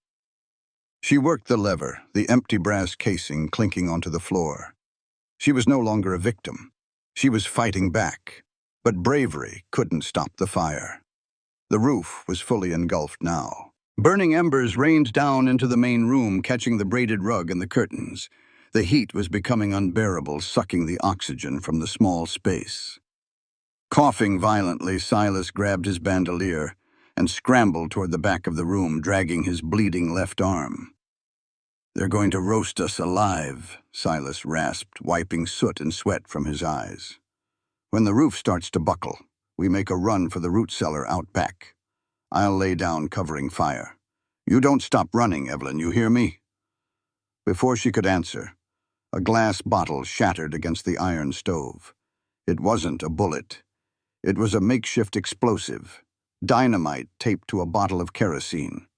She worked the lever, the empty brass casing clinking onto the floor. She was no longer a victim. She was fighting back, but bravery couldn't stop the fire. The roof was fully engulfed now. Burning embers rained down into the main room, catching the braided rug and the curtains. The heat was becoming unbearable, sucking the oxygen from the small space. Coughing violently, Silas grabbed his bandolier and scrambled toward the back of the room, dragging his bleeding left arm. "They're going to roast us alive," Silas rasped, wiping soot and sweat from his eyes. "When the roof starts to buckle, we make a run for the root cellar out back. I'll lay down covering fire. You don't stop running, Evelyn, you hear me?" Before she could answer, a glass bottle shattered against the iron stove. It wasn't a bullet. It was a makeshift explosive, dynamite taped to a bottle of kerosene.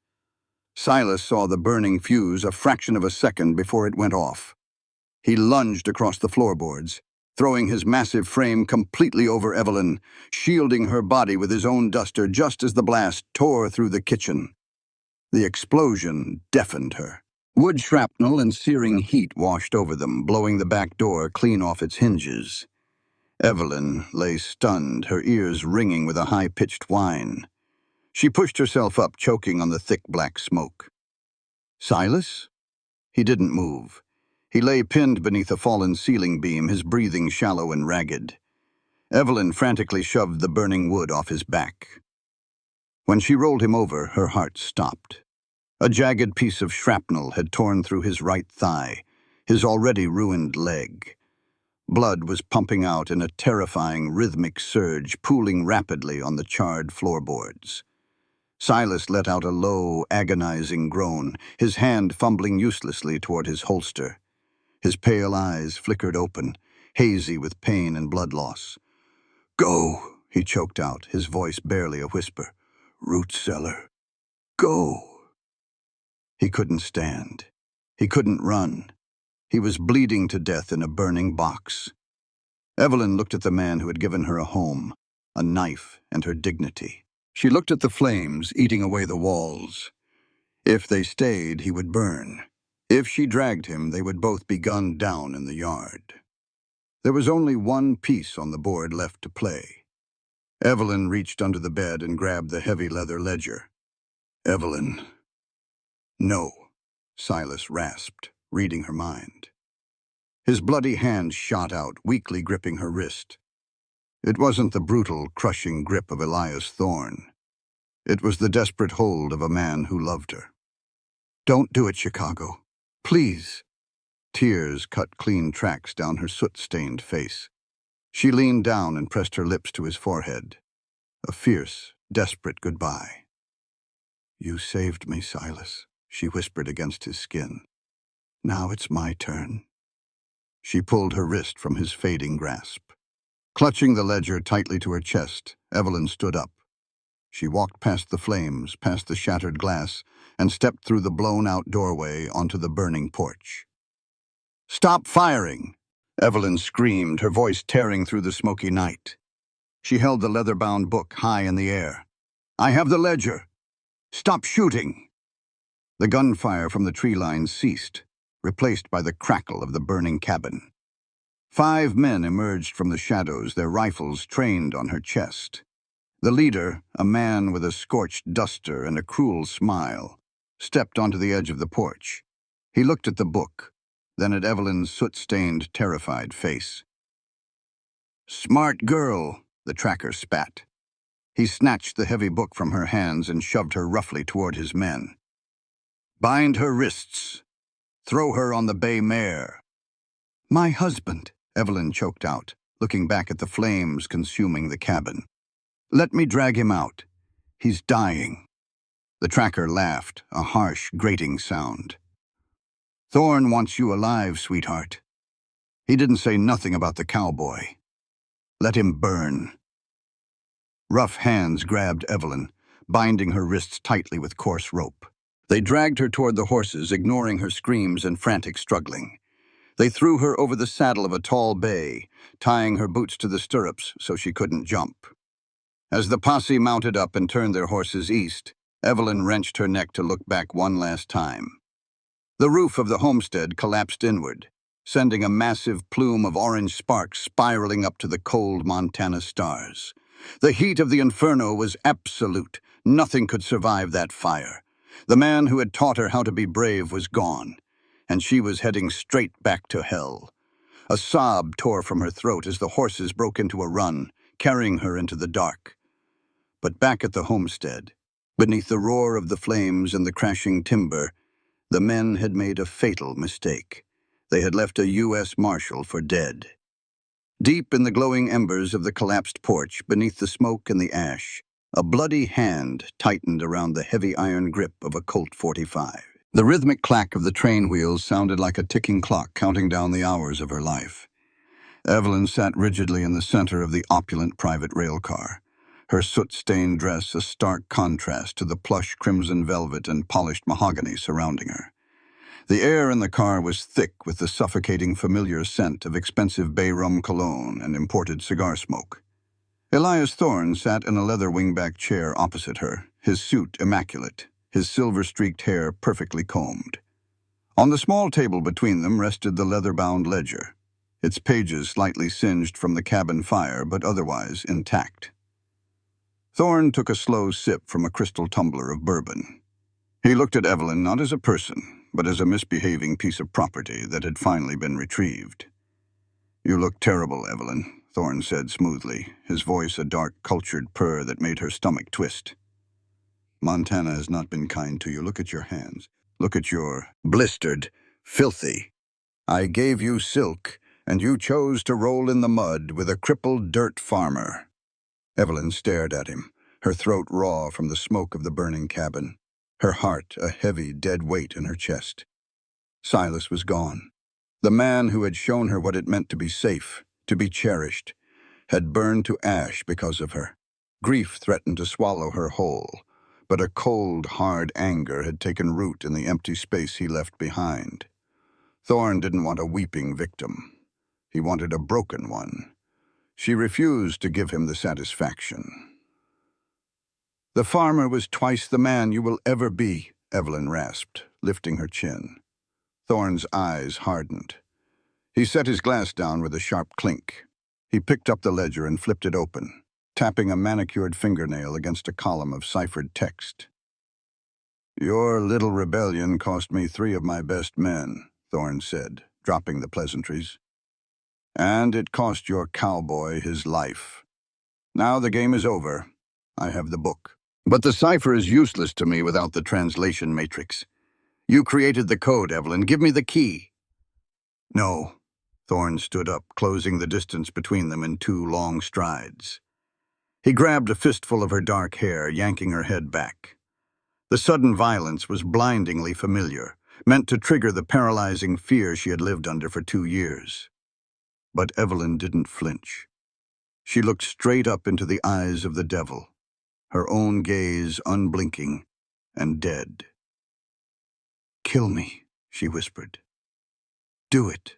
Silas saw the burning fuse a fraction of a second before it went off. He lunged across the floorboards, throwing his massive frame completely over Evelyn, shielding her body with his own duster just as the blast tore through the kitchen. The explosion deafened her. Wood shrapnel and searing heat washed over them, blowing the back door clean off its hinges. Evelyn lay stunned, her ears ringing with a high-pitched whine. She pushed herself up, choking on the thick black smoke. "Silas?" He didn't move. He lay pinned beneath a fallen ceiling beam, his breathing shallow and ragged. Evelyn frantically shoved the burning wood off his back. When she rolled him over, her heart stopped. A jagged piece of shrapnel had torn through his right thigh, his already ruined leg. Blood was pumping out in a terrifying rhythmic surge, pooling rapidly on the charred floorboards. Silas let out a low, agonizing groan, his hand fumbling uselessly toward his holster. His pale eyes flickered open, hazy with pain and blood loss. "Go," he choked out, his voice barely a whisper. "Root cellar. Go." He couldn't stand. He couldn't run. He was bleeding to death in a burning box. Evelyn looked at the man who had given her a home, a knife, and her dignity. She looked at the flames eating away the walls. If they stayed, he would burn. If she dragged him, they would both be gunned down in the yard. There was only one piece on the board left to play. Evelyn reached under the bed and grabbed the heavy leather ledger. "Evelyn." "No," Silas rasped, reading her mind. His bloody hand shot out, weakly gripping her wrist. It wasn't the brutal, crushing grip of Elias Thorne. It was the desperate hold of a man who loved her. "Don't do it, Chicago. Please." Tears cut clean tracks down her soot-stained face. She leaned down and pressed her lips to his forehead. A fierce, desperate goodbye. "You saved me, Silas," she whispered against his skin. "Now it's my turn." She pulled her wrist from his fading grasp. Clutching the ledger tightly to her chest, Evelyn stood up. She walked past the flames, past the shattered glass, and stepped through the blown-out doorway onto the burning porch. "Stop firing!" Evelyn screamed, her voice tearing through the smoky night. She held the leather-bound book high in the air. "I have the ledger. Stop shooting!" The gunfire from the tree line ceased, replaced by the crackle of the burning cabin. 5 men emerged from the shadows, their rifles trained on her chest. The leader, a man with a scorched duster and a cruel smile, stepped onto the edge of the porch. He looked at the book, then at Evelyn's soot-stained, terrified face. "Smart girl," the tracker spat. He snatched the heavy book from her hands and shoved her roughly toward his men. "Bind her wrists. Throw her on the bay mare." "My husband," Evelyn choked out, looking back at the flames consuming the cabin. "Let me drag him out. He's dying." The tracker laughed, a harsh, grating sound. "Thorne wants you alive, sweetheart. He didn't say nothing about the cowboy. Let him burn." Rough hands grabbed Evelyn, binding her wrists tightly with coarse rope. They dragged her toward the horses, ignoring her screams and frantic struggling. They threw her over the saddle of a tall bay, tying her boots to the stirrups so she couldn't jump. As the posse mounted up and turned their horses east, Evelyn wrenched her neck to look back one last time. The roof of the homestead collapsed inward, sending a massive plume of orange sparks spiraling up to the cold Montana stars. The heat of the inferno was absolute. Nothing could survive that fire. The man who had taught her how to be brave was gone, and she was heading straight back to hell. A sob tore from her throat as the horses broke into a run, carrying her into the dark. But back at the homestead, beneath the roar of the flames and the crashing timber, the men had made a fatal mistake. They had left a U.S. Marshal for dead. Deep in the glowing embers of the collapsed porch, beneath the smoke and the ash, a bloody hand tightened around the heavy iron grip of a Colt .45. The rhythmic clack of the train wheels sounded like a ticking clock counting down the hours of her life. Evelyn sat rigidly in the center of the opulent private rail car, her soot-stained dress a stark contrast to the plush crimson velvet and polished mahogany surrounding her. The air in the car was thick with the suffocating familiar scent of expensive bay rum cologne and imported cigar smoke. Elias Thorne sat in a leather wingback chair opposite her, his suit immaculate, his silver-streaked hair perfectly combed. On the small table between them rested the leather-bound ledger, its pages slightly singed from the cabin fire but otherwise intact. Thorne took a slow sip from a crystal tumbler of bourbon. He looked at Evelyn not as a person, but as a misbehaving piece of property that had finally been retrieved. "You look terrible, Evelyn," Thorne said smoothly, his voice a dark, cultured purr that made her stomach twist. "Montana has not been kind to you. Look at your hands. Look at your blistered, filthy. I gave you silk, and you chose to roll in the mud with a crippled dirt farmer." Evelyn stared at him, her throat raw from the smoke of the burning cabin, her heart a heavy, dead weight in her chest. Silas was gone. The man who had shown her what it meant to be safe, to be cherished, had burned to ash because of her. Grief threatened to swallow her whole, but a cold, hard anger had taken root in the empty space he left behind. Thorne didn't want a weeping victim. He wanted a broken one. She refused to give him the satisfaction. "The farmer was twice the man you will ever be," Evelyn rasped, lifting her chin. Thorne's eyes hardened. He set his glass down with a sharp clink. He picked up the ledger and flipped it open, tapping a manicured fingernail against a column of ciphered text. "Your little rebellion cost me 3 of my best men," Thorne said, dropping the pleasantries. "And it cost your cowboy his life." Now the game is over. I have the book. But the cipher is useless to me without the translation matrix. You created the code, Evelyn. Give me the key. No. Thorne stood up, closing the distance between them in 2 long strides. He grabbed a fistful of her dark hair, yanking her head back. The sudden violence was blindingly familiar, meant to trigger the paralyzing fear she had lived under for 2 years. But Evelyn didn't flinch. She looked straight up into the eyes of the devil, her own gaze unblinking and dead. "Kill me," she whispered. "Do it.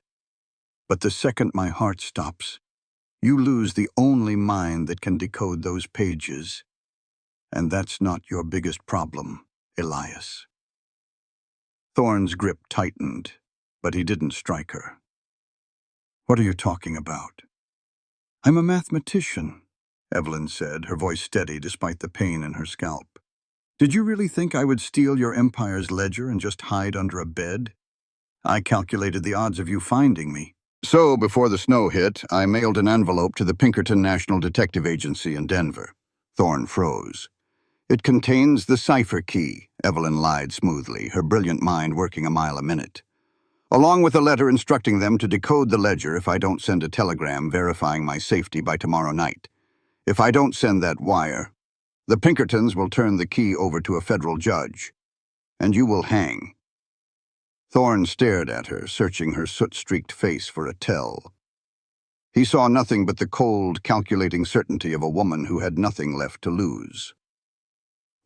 But the second my heart stops, you lose the only mind that can decode those pages. And that's not your biggest problem, Elias." Thorne's grip tightened, but he didn't strike her. "What are you talking about?" "I'm a mathematician," Evelyn said, her voice steady despite the pain in her scalp. "Did you really think I would steal your empire's ledger and just hide under a bed? I calculated the odds of you finding me. So, before the snow hit, I mailed an envelope to the Pinkerton National Detective Agency in Denver." Thorne froze. "It contains the cipher key," Evelyn lied smoothly, her brilliant mind working a mile a minute. "Along with a letter instructing them to decode the ledger if I don't send a telegram verifying my safety by tomorrow night. If I don't send that wire, the Pinkertons will turn the key over to a federal judge, and you will hang." Thorne stared at her, searching her soot-streaked face for a tell. He saw nothing but the cold, calculating certainty of a woman who had nothing left to lose.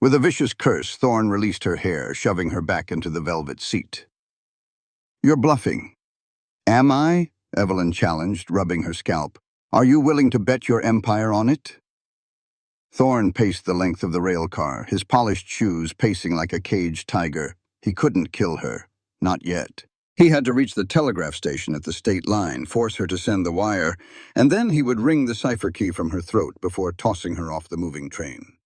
With a vicious curse, Thorne released her hair, shoving her back into the velvet seat. "You're bluffing." "Am I?" Evelyn challenged, rubbing her scalp. "Are you willing to bet your empire on it?" Thorne paced the length of the rail car, his polished shoes pacing like a caged tiger. He couldn't kill her. Not yet. He had to reach the telegraph station at the state line, force her to send the wire, and then he would wring the cipher key from her throat before tossing her off the moving train.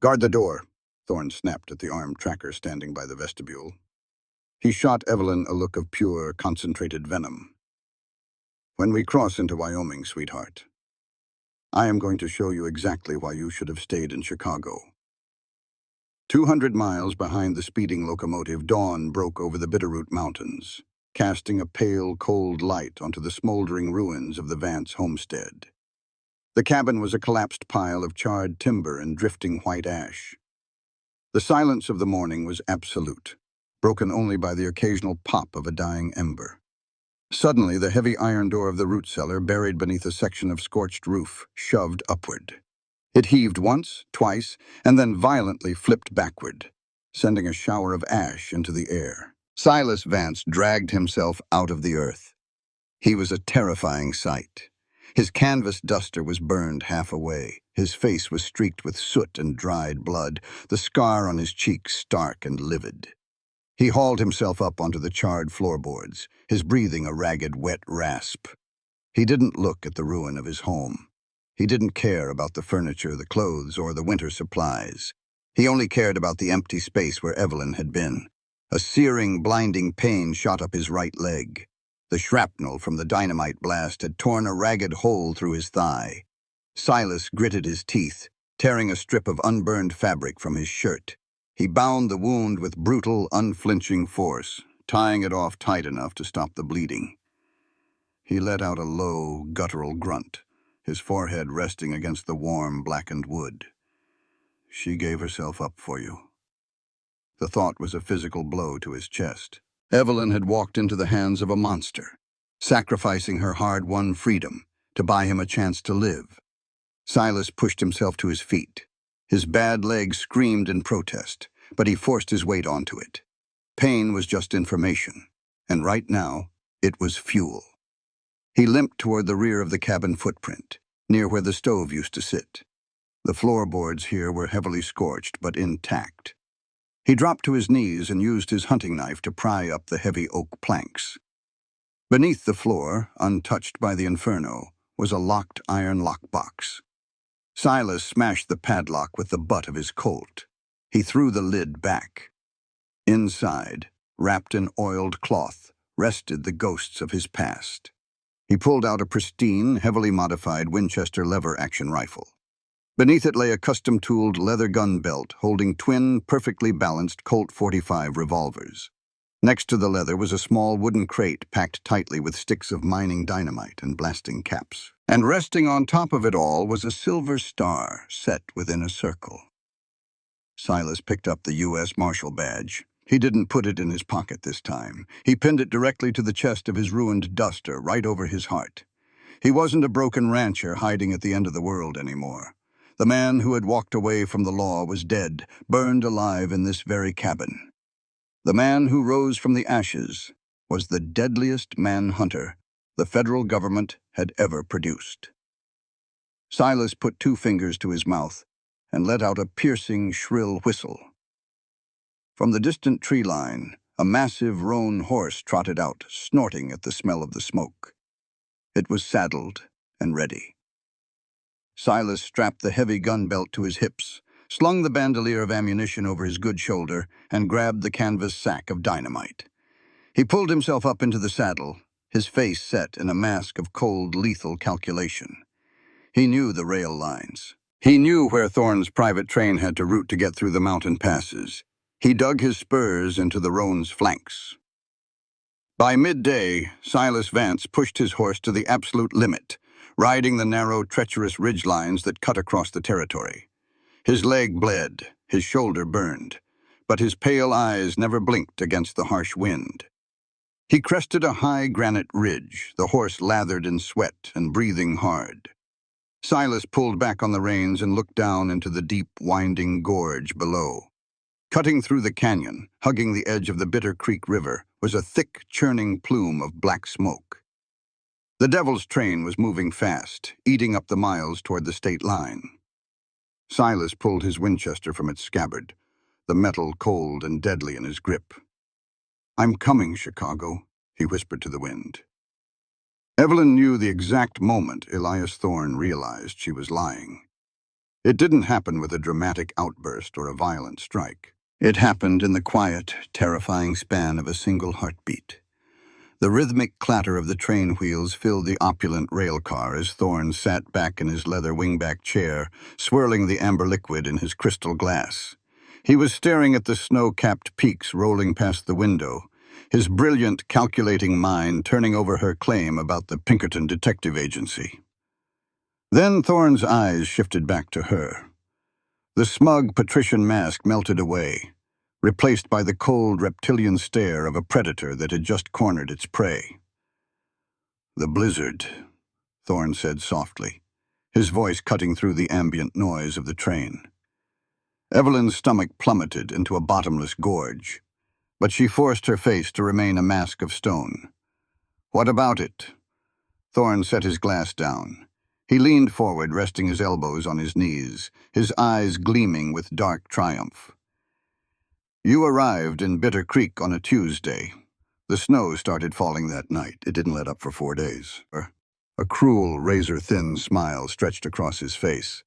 "Guard the door," Thorne snapped at the armed tracker standing by the vestibule. He shot Evelyn a look of pure, concentrated venom. "When we cross into Wyoming, sweetheart, I am going to show you exactly why you should have stayed in Chicago." 200 miles behind the speeding locomotive, dawn broke over the Bitterroot Mountains, casting a pale, cold light onto the smoldering ruins of the Vance homestead. The cabin was a collapsed pile of charred timber and drifting white ash. The silence of the morning was absolute, broken only by the occasional pop of a dying ember. Suddenly, the heavy iron door of the root cellar, buried beneath a section of scorched roof, shoved upward. It heaved once, twice, and then violently flipped backward, sending a shower of ash into the air. Silas Vance dragged himself out of the earth. He was a terrifying sight. His canvas duster was burned half away. His face was streaked with soot and dried blood, the scar on his cheek stark and livid. He hauled himself up onto the charred floorboards, his breathing a ragged, wet rasp. He didn't look at the ruin of his home. He didn't care about the furniture, the clothes, or the winter supplies. He only cared about the empty space where Evelyn had been. A searing, blinding pain shot up his right leg. The shrapnel from the dynamite blast had torn a ragged hole through his thigh. Silas gritted his teeth, tearing a strip of unburned fabric from his shirt. He bound the wound with brutal, unflinching force, tying it off tight enough to stop the bleeding. He let out a low, guttural grunt, his forehead resting against the warm, blackened wood. "She gave herself up for you." The thought was a physical blow to his chest. Evelyn had walked into the hands of a monster, sacrificing her hard-won freedom to buy him a chance to live. Silas pushed himself to his feet. His bad leg screamed in protest, but he forced his weight onto it. Pain was just information, and right now, it was fuel. He limped toward the rear of the cabin footprint, near where the stove used to sit. The floorboards here were heavily scorched, but intact. He dropped to his knees and used his hunting knife to pry up the heavy oak planks. Beneath the floor, untouched by the inferno, was a locked iron lockbox. Silas smashed the padlock with the butt of his Colt. He threw the lid back. Inside, wrapped in oiled cloth, rested the ghosts of his past. He pulled out a pristine, heavily modified Winchester lever-action rifle. Beneath it lay a custom-tooled leather gun belt holding twin, perfectly balanced Colt .45 revolvers. Next to the leather was a small wooden crate packed tightly with sticks of mining dynamite and blasting caps. And resting on top of it all was a silver star set within a circle. Silas picked up the U.S. Marshal badge. He didn't put it in his pocket this time. He pinned it directly to the chest of his ruined duster, right over his heart. He wasn't a broken rancher hiding at the end of the world anymore. The man who had walked away from the law was dead, burned alive in this very cabin. The man who rose from the ashes was the deadliest manhunter the federal government had ever produced. Silas put 2 fingers to his mouth and let out a piercing, shrill whistle. From the distant tree line, a massive roan horse trotted out, snorting at the smell of the smoke. It was saddled and ready. Silas strapped the heavy gun belt to his hips, slung the bandolier of ammunition over his good shoulder, and grabbed the canvas sack of dynamite. He pulled himself up into the saddle, his face set in a mask of cold, lethal calculation. He knew the rail lines. He knew where Thorne's private train had to route to get through the mountain passes. He dug his spurs into the roan's flanks. By midday, Silas Vance pushed his horse to the absolute limit, riding the narrow, treacherous ridgelines that cut across the territory. His leg bled, his shoulder burned, but his pale eyes never blinked against the harsh wind. He crested a high granite ridge, the horse lathered in sweat and breathing hard. Silas pulled back on the reins and looked down into the deep, winding gorge below. Cutting through the canyon, hugging the edge of the Bitter Creek River, was a thick, churning plume of black smoke. The Devil's train was moving fast, eating up the miles toward the state line. Silas pulled his Winchester from its scabbard, the metal cold and deadly in his grip. "I'm coming, Chicago," he whispered to the wind. Evelyn knew the exact moment Elias Thorne realized she was lying. It didn't happen with a dramatic outburst or a violent strike. It happened in the quiet, terrifying span of a single heartbeat. The rhythmic clatter of the train wheels filled the opulent rail car as Thorne sat back in his leather wingback chair, swirling the amber liquid in his crystal glass. He was staring at the snow-capped peaks rolling past the window, his brilliant, calculating mind turning over her claim about the Pinkerton Detective Agency. Then Thorne's eyes shifted back to her. The smug patrician mask melted away, replaced by the cold reptilian stare of a predator that had just cornered its prey. "The blizzard," Thorne said softly, his voice cutting through the ambient noise of the train. Evelyn's stomach plummeted into a bottomless gorge, but she forced her face to remain a mask of stone. "What about it?" Thorne set his glass down. He leaned forward, resting his elbows on his knees, his eyes gleaming with dark triumph. "You arrived in Bitter Creek on a Tuesday. The snow started falling that night. It didn't let up for 4 days. A cruel, razor-thin smile stretched across his face.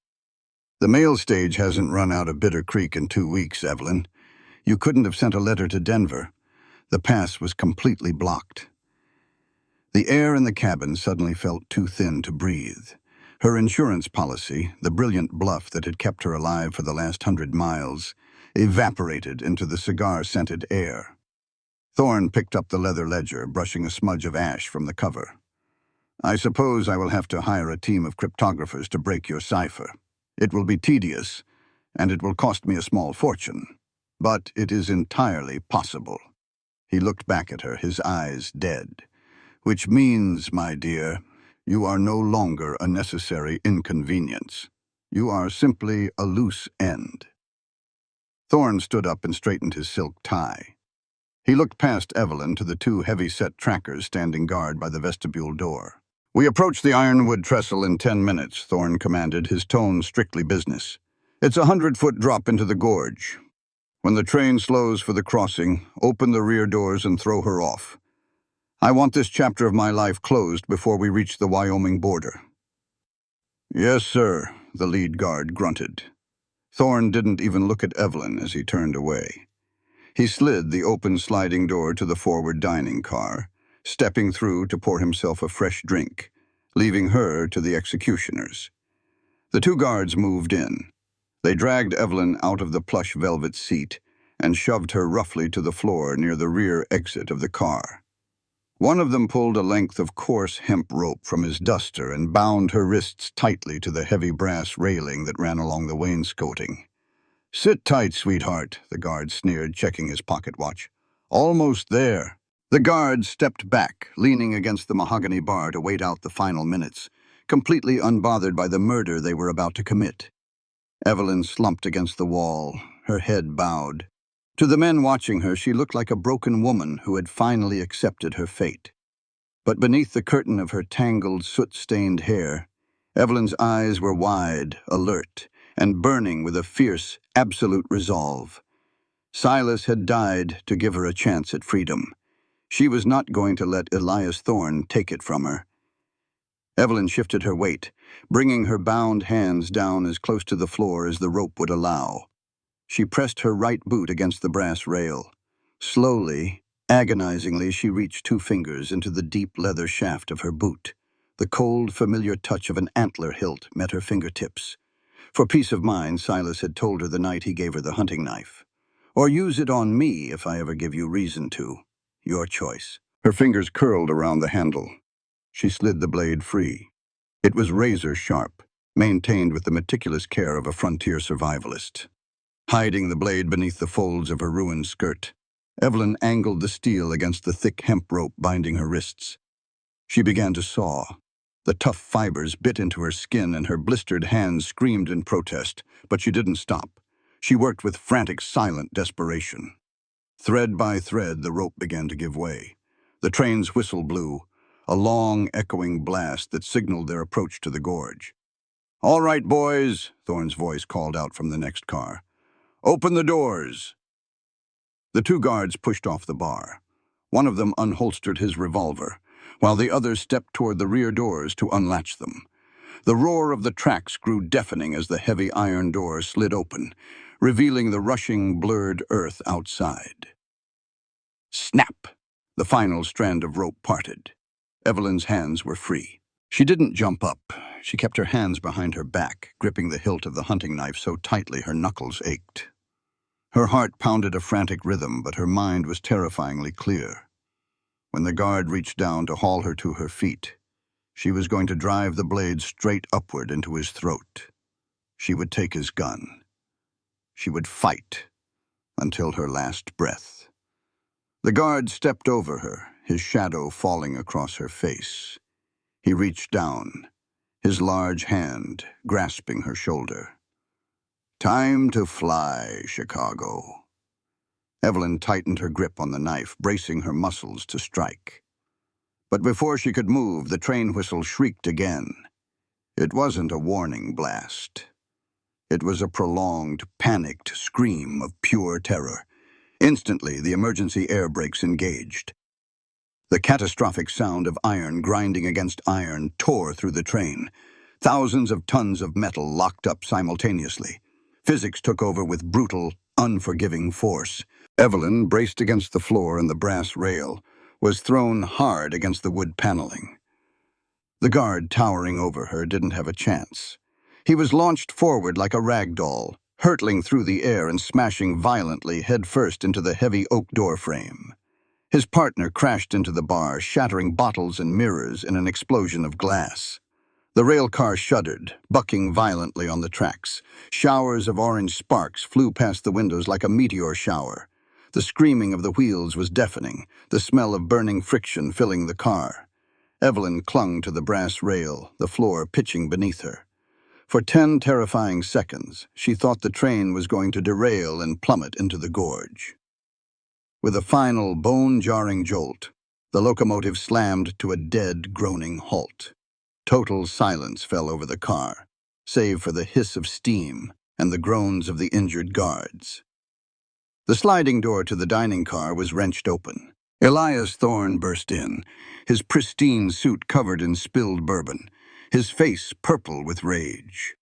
"The mail stage hasn't run out of Bitter Creek in 2 weeks, Evelyn. You couldn't have sent a letter to Denver. The pass was completely blocked." The air in the cabin suddenly felt too thin to breathe. Her insurance policy, the brilliant bluff that had kept her alive for the last 100 miles, evaporated into the cigar-scented air. Thorne picked up the leather ledger, brushing a smudge of ash from the cover. "I suppose I will have to hire a team of cryptographers to break your cipher. It will be tedious, and it will cost me a small fortune. But it is entirely possible." He looked back at her, his eyes dead. "Which means, my dear, you are no longer a necessary inconvenience. You are simply a loose end." Thorne stood up and straightened his silk tie. He looked past Evelyn to the 2 heavy-set trackers standing guard by the vestibule door. "We approach the ironwood trestle in 10 minutes, Thorne commanded, his tone strictly business. "It's a 100-foot drop into the gorge. When the train slows for the crossing, open the rear doors and throw her off. I want this chapter of my life closed before we reach the Wyoming border." "Yes, sir," the lead guard grunted. Thorne didn't even look at Evelyn as he turned away. He slid the open sliding door to the forward dining car, stepping through to pour himself a fresh drink, leaving her to the executioners. The two guards moved in. They dragged Evelyn out of the plush velvet seat and shoved her roughly to the floor near the rear exit of the car. One of them pulled a length of coarse hemp rope from his duster and bound her wrists tightly to the heavy brass railing that ran along the wainscoting. "Sit tight, sweetheart," the guard sneered, checking his pocket watch. "Almost there." The guard stepped back, leaning against the mahogany bar to wait out the final minutes, completely unbothered by the murder they were about to commit. Evelyn slumped against the wall, her head bowed. To the men watching her, she looked like a broken woman who had finally accepted her fate. But beneath the curtain of her tangled, soot-stained hair, Evelyn's eyes were wide, alert, and burning with a fierce, absolute resolve. Silas had died to give her a chance at freedom. She was not going to let Elias Thorne take it from her. Evelyn shifted her weight, bringing her bound hands down as close to the floor as the rope would allow. She pressed her right boot against the brass rail. Slowly, agonizingly, she reached two fingers into the deep leather shaft of her boot. The cold, familiar touch of an antler hilt met her fingertips. For peace of mind, Silas had told her the night he gave her the hunting knife. "Or use it on me if I ever give you reason to. Your choice." Her fingers curled around the handle. She slid the blade free. It was razor-sharp, maintained with the meticulous care of a frontier survivalist. Hiding the blade beneath the folds of her ruined skirt, Evelyn angled the steel against the thick hemp rope binding her wrists. She began to saw. The tough fibers bit into her skin and her blistered hands screamed in protest, but she didn't stop. She worked with frantic, silent desperation. Thread by thread, the rope began to give way. The train's whistle blew, a long, echoing blast that signaled their approach to the gorge. "All right, boys," Thorne's voice called out from the next car. "Open the doors." The two guards pushed off the bar. One of them unholstered his revolver, while the other stepped toward the rear doors to unlatch them. The roar of the tracks grew deafening as the heavy iron door slid open, revealing the rushing, blurred earth outside. Snap! The final strand of rope parted. Evelyn's hands were free. She didn't jump up. She kept her hands behind her back, gripping the hilt of the hunting knife so tightly her knuckles ached. Her heart pounded a frantic rhythm, but her mind was terrifyingly clear. When the guard reached down to haul her to her feet, she was going to drive the blade straight upward into his throat. She would take his gun. She would fight until her last breath. The guard stepped over her, his shadow falling across her face. He reached down, his large hand grasping her shoulder. "Time to fly, Chicago." Evelyn tightened her grip on the knife, bracing her muscles to strike. But before she could move, the train whistle shrieked again. It wasn't a warning blast. It was a prolonged, panicked scream of pure terror. Instantly, the emergency air brakes engaged. The catastrophic sound of iron grinding against iron tore through the train. Thousands of tons of metal locked up simultaneously. Physics took over with brutal, unforgiving force. Evelyn, braced against the floor and the brass rail, was thrown hard against the wood paneling. The guard towering over her didn't have a chance. He was launched forward like a rag doll, hurtling through the air and smashing violently headfirst into the heavy oak door frame. His partner crashed into the bar, shattering bottles and mirrors in an explosion of glass. The rail car shuddered, bucking violently on the tracks. Showers of orange sparks flew past the windows like a meteor shower. The screaming of the wheels was deafening, the smell of burning friction filling the car. Evelyn clung to the brass rail, the floor pitching beneath her. For 10 terrifying seconds, she thought the train was going to derail and plummet into the gorge. With a final, bone-jarring jolt, the locomotive slammed to a dead, groaning halt. Total silence fell over the car, save for the hiss of steam and the groans of the injured guards. The sliding door to the dining car was wrenched open. Elias Thorne burst in, his pristine suit covered in spilled bourbon, his face purple with rage.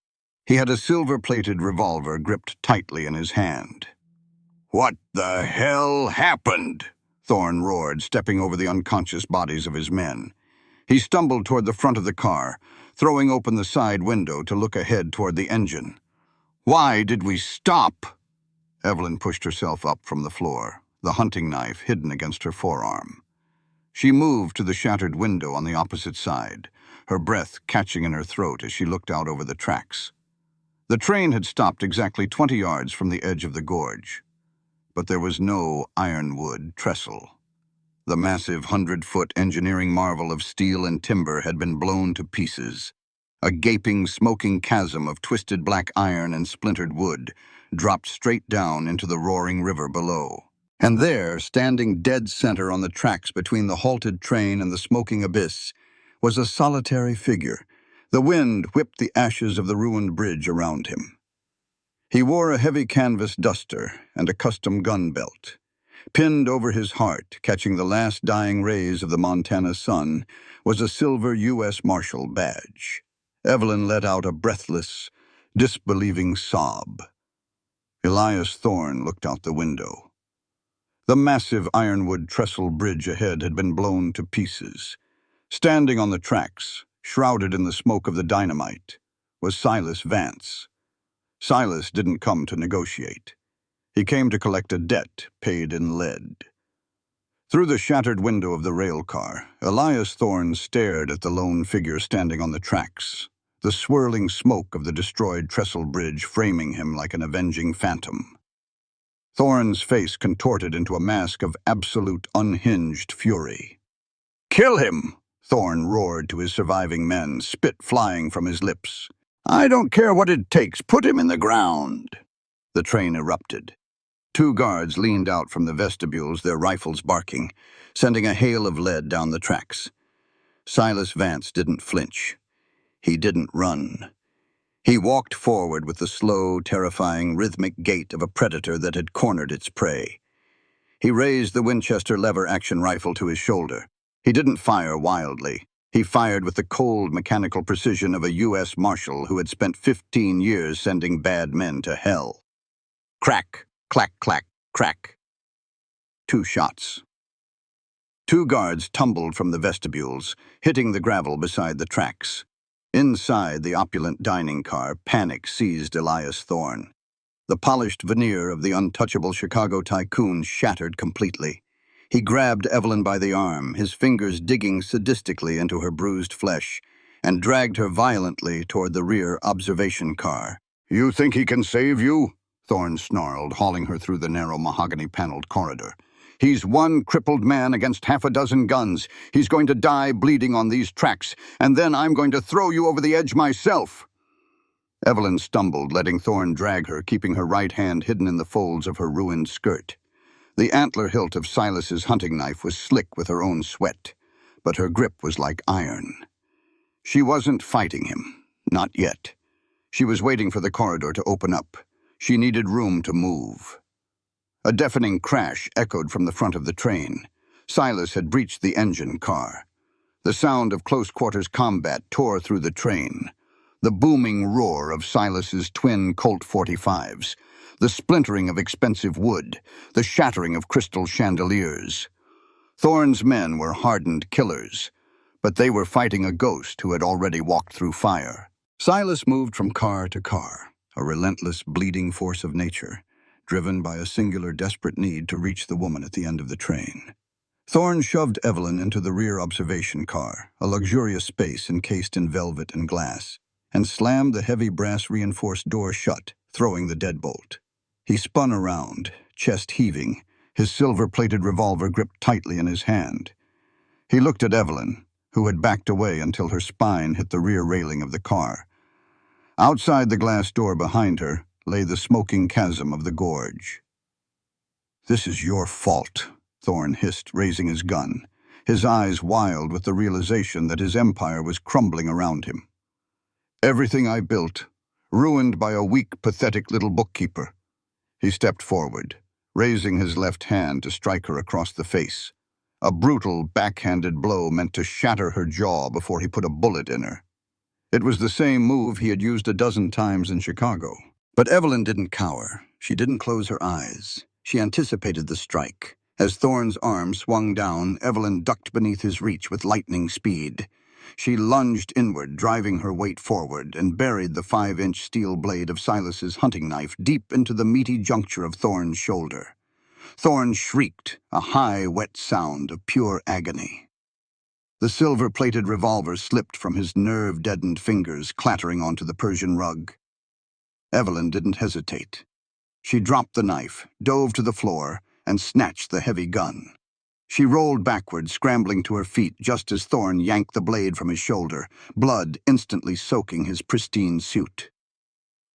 He had a silver-plated revolver gripped tightly in his hand. "What the hell happened?" Thorne roared, stepping over the unconscious bodies of his men. He stumbled toward the front of the car, throwing open the side window to look ahead toward the engine. "Why did we stop?" Evelyn pushed herself up from the floor, the hunting knife hidden against her forearm. She moved to the shattered window on the opposite side, her breath catching in her throat as she looked out over the tracks. The train had stopped exactly 20 yards from the edge of the gorge, but there was no ironwood trestle. The massive 100-foot engineering marvel of steel and timber had been blown to pieces. A gaping, smoking chasm of twisted black iron and splintered wood dropped straight down into the roaring river below. And there, standing dead center on the tracks between the halted train and the smoking abyss, was a solitary figure. The wind whipped the ashes of the ruined bridge around him. He wore a heavy canvas duster and a custom gun belt. Pinned over his heart, catching the last dying rays of the Montana sun, was a silver U.S. Marshal badge. Evelyn let out a breathless, disbelieving sob. Elias Thorne looked out the window. The massive ironwood trestle bridge ahead had been blown to pieces. Standing on the tracks, shrouded in the smoke of the dynamite, was Silas Vance. Silas didn't come to negotiate. He came to collect a debt paid in lead. Through the shattered window of the rail car, Elias Thorne stared at the lone figure standing on the tracks, the swirling smoke of the destroyed trestle bridge framing him like an avenging phantom. Thorne's face contorted into a mask of absolute unhinged fury. "Kill him!" Thorne roared to his surviving men, spit flying from his lips. "I don't care what it takes. Put him in the ground." The train erupted. 2 guards leaned out from the vestibules, their rifles barking, sending a hail of lead down the tracks. Silas Vance didn't flinch. He didn't run. He walked forward with the slow, terrifying, rhythmic gait of a predator that had cornered its prey. He raised the Winchester lever-action rifle to his shoulder. He didn't fire wildly. He fired with the cold, mechanical precision of a U.S. Marshal who had spent 15 years sending bad men to hell. Crack, clack, clack, crack. 2 shots. 2 guards tumbled from the vestibules, hitting the gravel beside the tracks. Inside the opulent dining car, panic seized Elias Thorne. The polished veneer of the untouchable Chicago tycoon shattered completely. He grabbed Evelyn by the arm, his fingers digging sadistically into her bruised flesh, and dragged her violently toward the rear observation car. "You think he can save you?" Thorne snarled, hauling her through the narrow mahogany-paneled corridor. "He's one crippled man against half a dozen guns. He's going to die bleeding on these tracks, and then I'm going to throw you over the edge myself." Evelyn stumbled, letting Thorne drag her, keeping her right hand hidden in the folds of her ruined skirt. The antler hilt of Silas's hunting knife was slick with her own sweat, but her grip was like iron. She wasn't fighting him. Not yet. She was waiting for the corridor to open up. She needed room to move. A deafening crash echoed from the front of the train. Silas had breached the engine car. The sound of close-quarters combat tore through the train. The booming roar of Silas's twin Colt 45s, the splintering of expensive wood, the shattering of crystal chandeliers. Thorne's men were hardened killers, but they were fighting a ghost who had already walked through fire. Silas moved from car to car, a relentless, bleeding force of nature, driven by a singular, desperate need to reach the woman at the end of the train. Thorne shoved Evelyn into the rear observation car, a luxurious space encased in velvet and glass, and slammed the heavy brass-reinforced door shut, throwing the deadbolt. He spun around, chest heaving, his silver-plated revolver gripped tightly in his hand. He looked at Evelyn, who had backed away until her spine hit the rear railing of the car. Outside the glass door behind her lay the smoking chasm of the gorge. "This is your fault," Thorne hissed, raising his gun, his eyes wild with the realization that his empire was crumbling around him. "Everything I built, ruined by a weak, pathetic little bookkeeper." He stepped forward, raising his left hand to strike her across the face. A brutal, backhanded blow meant to shatter her jaw before he put a bullet in her. It was the same move he had used a dozen times in Chicago. But Evelyn didn't cower. She didn't close her eyes. She anticipated the strike, As Thorne's arm swung down, Evelyn ducked beneath his reach with lightning speed. She lunged inward, driving her weight forward, and buried the 5-inch steel blade of Silas's hunting knife deep into the meaty juncture of Thorne's shoulder. Thorne shrieked, a high, wet sound of pure agony. The silver-plated revolver slipped from his nerve-deadened fingers, clattering onto the Persian rug. Evelyn didn't hesitate. She dropped the knife, dove to the floor, and snatched the heavy gun. She rolled backward, scrambling to her feet just as Thorne yanked the blade from his shoulder, blood instantly soaking his pristine suit.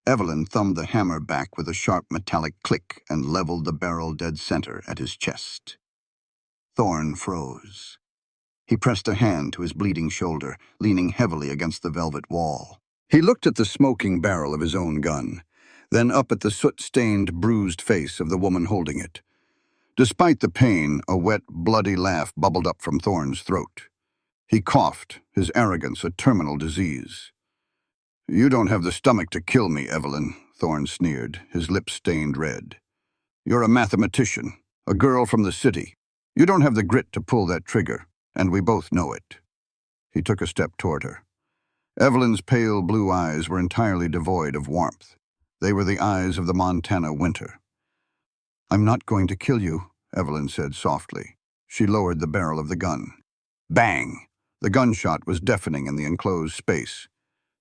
Evelyn thumbed the hammer back with a sharp metallic click and leveled the barrel dead center at his chest. Thorne froze. He pressed a hand to his bleeding shoulder, leaning heavily against the velvet wall. He looked at the smoking barrel of his own gun, then up at the soot-stained, bruised face of the woman holding it. Despite the pain, a wet, bloody laugh bubbled up from Thorne's throat. He coughed, his arrogance a terminal disease. "You don't have the stomach to kill me, Evelyn," Thorne sneered, his lips stained red. "You're a mathematician, a girl from the city. You don't have the grit to pull that trigger, and we both know it." He took a step toward her. Evelyn's pale blue eyes were entirely devoid of warmth. They were the eyes of the Montana winter. "I'm not going to kill you," Evelyn said softly. She lowered the barrel of the gun. Bang! The gunshot was deafening in the enclosed space.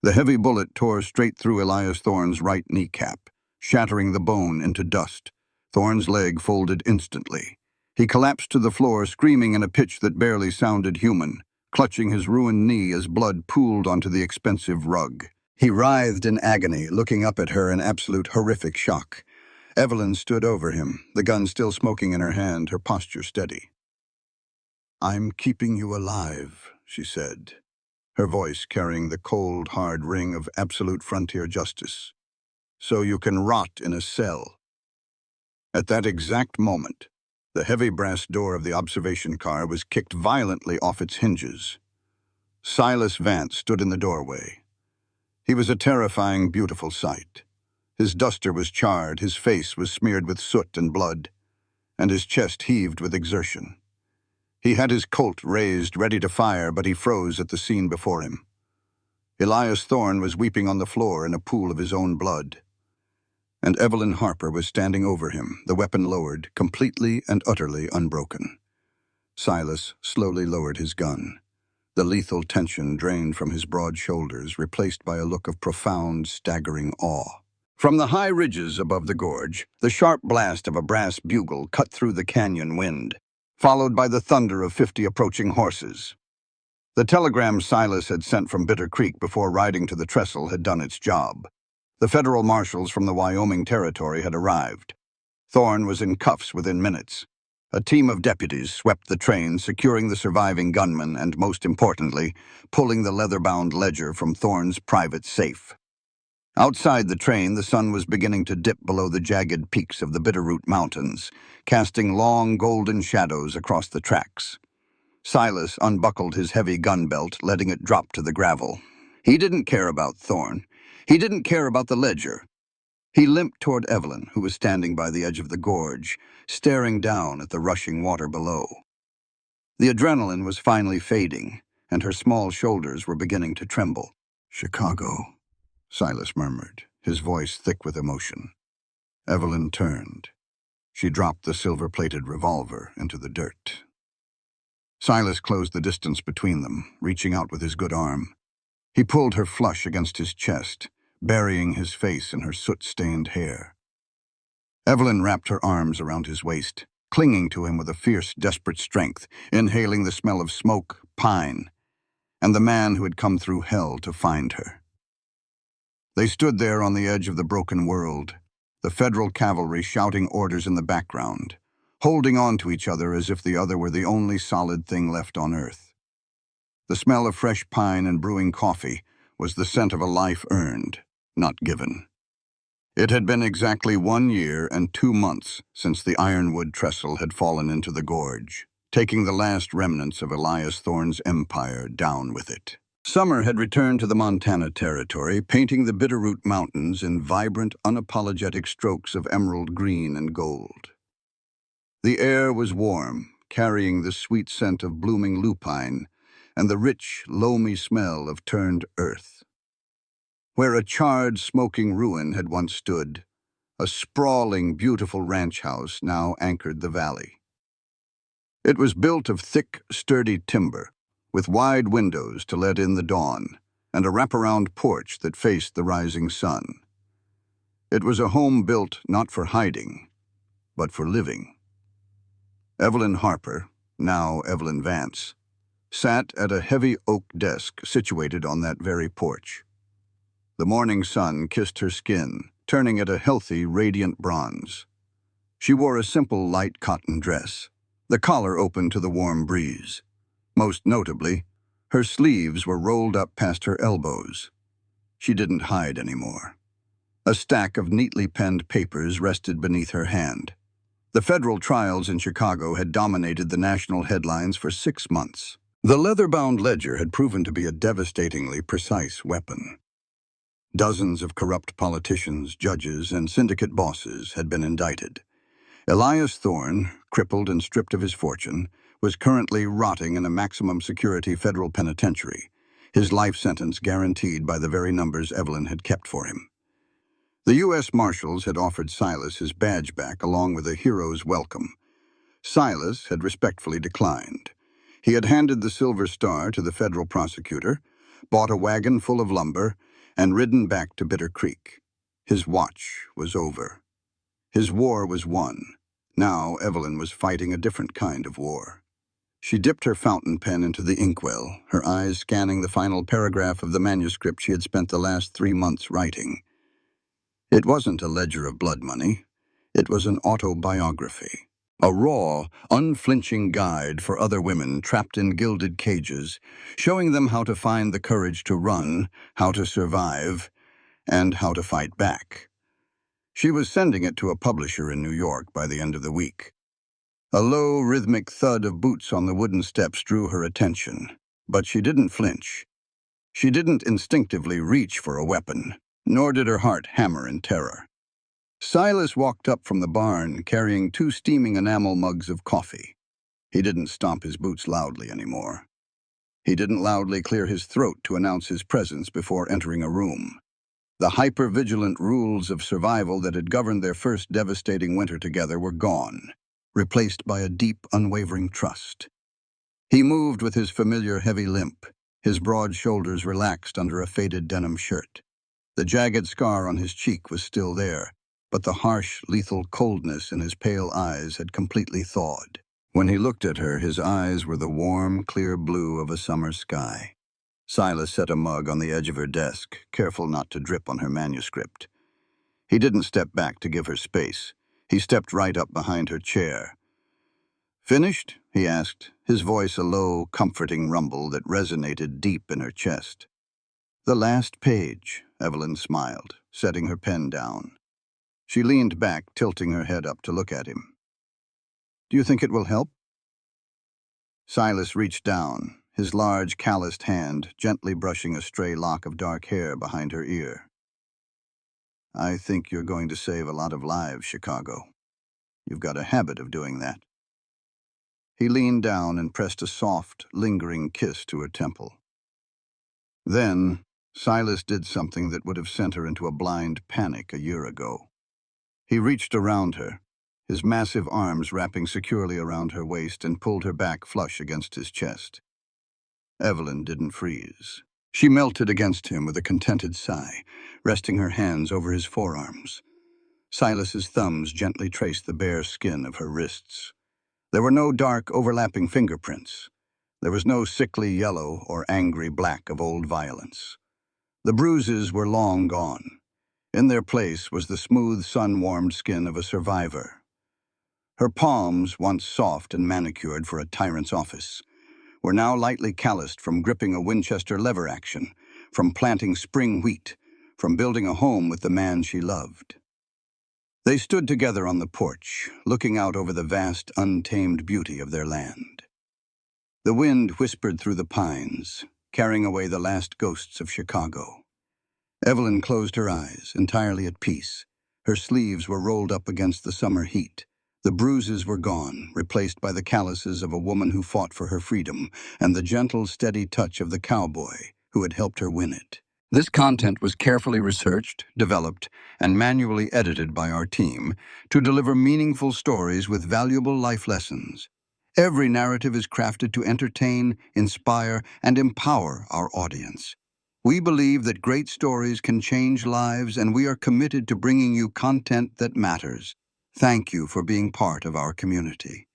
The heavy bullet tore straight through Elias Thorne's right kneecap, shattering the bone into dust. Thorne's leg folded instantly. He collapsed to the floor, screaming in a pitch that barely sounded human, clutching his ruined knee as blood pooled onto the expensive rug. He writhed in agony, looking up at her in absolute horrific shock. Evelyn stood over him, the gun still smoking in her hand, her posture steady. "I'm keeping you alive," she said, her voice carrying the cold, hard ring of absolute frontier justice, "so you can rot in a cell." At that exact moment, the heavy brass door of the observation car was kicked violently off its hinges. Silas Vance stood in the doorway. He was a terrifying, beautiful sight. His duster was charred, his face was smeared with soot and blood, and his chest heaved with exertion. He had his Colt raised, ready to fire, but he froze at the scene before him. Elias Thorne was weeping on the floor in a pool of his own blood, and Evelyn Harper was standing over him, the weapon lowered, completely and utterly unbroken. Silas slowly lowered his gun. The lethal tension drained from his broad shoulders, replaced by a look of profound, staggering awe. From the high ridges above the gorge, the sharp blast of a brass bugle cut through the canyon wind, followed by the thunder of 50 approaching horses. The telegram Silas had sent from Bitter Creek before riding to the trestle had done its job. The federal marshals from the Wyoming Territory had arrived. Thorne was in cuffs within minutes. A team of deputies swept the train, securing the surviving gunman and, most importantly, pulling the leather-bound ledger from Thorne's private safe. Outside the train, the sun was beginning to dip below the jagged peaks of the Bitterroot Mountains, casting long golden shadows across the tracks. Silas unbuckled his heavy gun belt, letting it drop to the gravel. He didn't care about Thorne. He didn't care about the ledger. He limped toward Evelyn, who was standing by the edge of the gorge, staring down at the rushing water below. The adrenaline was finally fading, and her small shoulders were beginning to tremble. "Chicago," Silas murmured, his voice thick with emotion. Evelyn turned. She dropped the silver-plated revolver into the dirt. Silas closed the distance between them, reaching out with his good arm. He pulled her flush against his chest, burying his face in her soot-stained hair. Evelyn wrapped her arms around his waist, clinging to him with a fierce, desperate strength, inhaling the smell of smoke, pine, and the man who had come through hell to find her. They stood there on the edge of the broken world, the federal cavalry shouting orders in the background, holding on to each other as if the other were the only solid thing left on earth. The smell of fresh pine and brewing coffee was the scent of a life earned, not given. It had been exactly 1 year and 2 months since the ironwood trestle had fallen into the gorge, taking the last remnants of Elias Thorne's empire down with it. Summer had returned to the Montana Territory, painting the Bitterroot Mountains in vibrant, unapologetic strokes of emerald green and gold. The air was warm, carrying the sweet scent of blooming lupine and the rich, loamy smell of turned earth. Where a charred, smoking ruin had once stood, a sprawling, beautiful ranch house now anchored the valley. It was built of thick, sturdy timber, with wide windows to let in the dawn, and a wraparound porch that faced the rising sun. It was a home built not for hiding, but for living. Evelyn Harper, now Evelyn Vance, sat at a heavy oak desk situated on that very porch. The morning sun kissed her skin, turning it a healthy, radiant bronze. She wore a simple, light cotton dress, the collar open to the warm breeze. Most notably, her sleeves were rolled up past her elbows. She didn't hide anymore. A stack of neatly penned papers rested beneath her hand. The federal trials in Chicago had dominated the national headlines for 6 months. The leather-bound ledger had proven to be a devastatingly precise weapon. Dozens of corrupt politicians, judges, and syndicate bosses had been indicted. Elias Thorne, crippled and stripped of his fortune, was currently rotting in a maximum security federal penitentiary, his life sentence guaranteed by the very numbers Evelyn had kept for him. The U.S. Marshals had offered Silas his badge back along with a hero's welcome. Silas had respectfully declined. He had handed the Silver Star to the federal prosecutor, bought a wagon full of lumber, and ridden back to Bitter Creek. His watch was over. His war was won. Now Evelyn was fighting a different kind of war. She dipped her fountain pen into the inkwell, her eyes scanning the final paragraph of the manuscript she had spent the last 3 months writing. It wasn't a ledger of blood money. It was an autobiography. A raw, unflinching guide for other women trapped in gilded cages, showing them how to find the courage to run, how to survive, and how to fight back. She was sending it to a publisher in New York by the end of the week. A low, rhythmic thud of boots on the wooden steps drew her attention, but she didn't flinch. She didn't instinctively reach for a weapon, nor did her heart hammer in terror. Silas walked up from the barn carrying 2 steaming enamel mugs of coffee. He didn't stomp his boots loudly anymore. He didn't loudly clear his throat to announce his presence before entering a room. The hyper-vigilant rules of survival that had governed their first devastating winter together were gone, replaced by a deep, unwavering trust. He moved with his familiar heavy limp, his broad shoulders relaxed under a faded denim shirt. The jagged scar on his cheek was still there, but the harsh, lethal coldness in his pale eyes had completely thawed. When he looked at her, his eyes were the warm, clear blue of a summer sky. Silas set a mug on the edge of her desk, careful not to drip on her manuscript. He didn't step back to give her space. He stepped right up behind her chair. "Finished?" he asked, his voice a low, comforting rumble that resonated deep in her chest. "The last page," Evelyn smiled, setting her pen down. She leaned back, tilting her head up to look at him. "Do you think it will help?" Silas reached down, his large, calloused hand gently brushing a stray lock of dark hair behind her ear. "I think you're going to save a lot of lives, Chicago. You've got a habit of doing that." He leaned down and pressed a soft, lingering kiss to her temple. Then, Silas did something that would have sent her into a blind panic a year ago. He reached around her, his massive arms wrapping securely around her waist, and pulled her back flush against his chest. Evelyn didn't freeze. She melted against him with a contented sigh, resting her hands over his forearms. Silas's thumbs gently traced the bare skin of her wrists. There were no dark, overlapping fingerprints. There was no sickly yellow or angry black of old violence. The bruises were long gone. In their place was the smooth, sun-warmed skin of a survivor. Her palms, once soft and manicured for a tyrant's office, were now lightly calloused from gripping a Winchester lever action, from planting spring wheat, from building a home with the man she loved. They stood together on the porch, looking out over the vast, untamed beauty of their land. The wind whispered through the pines, carrying away the last ghosts of Chicago. Evelyn closed her eyes, entirely at peace. Her sleeves were rolled up against the summer heat. The bruises were gone, replaced by the calluses of a woman who fought for her freedom, and the gentle, steady touch of the cowboy who had helped her win it. This content was carefully researched, developed, and manually edited by our team to deliver meaningful stories with valuable life lessons. Every narrative is crafted to entertain, inspire, and empower our audience. We believe that great stories can change lives, and we are committed to bringing you content that matters. Thank you for being part of our community.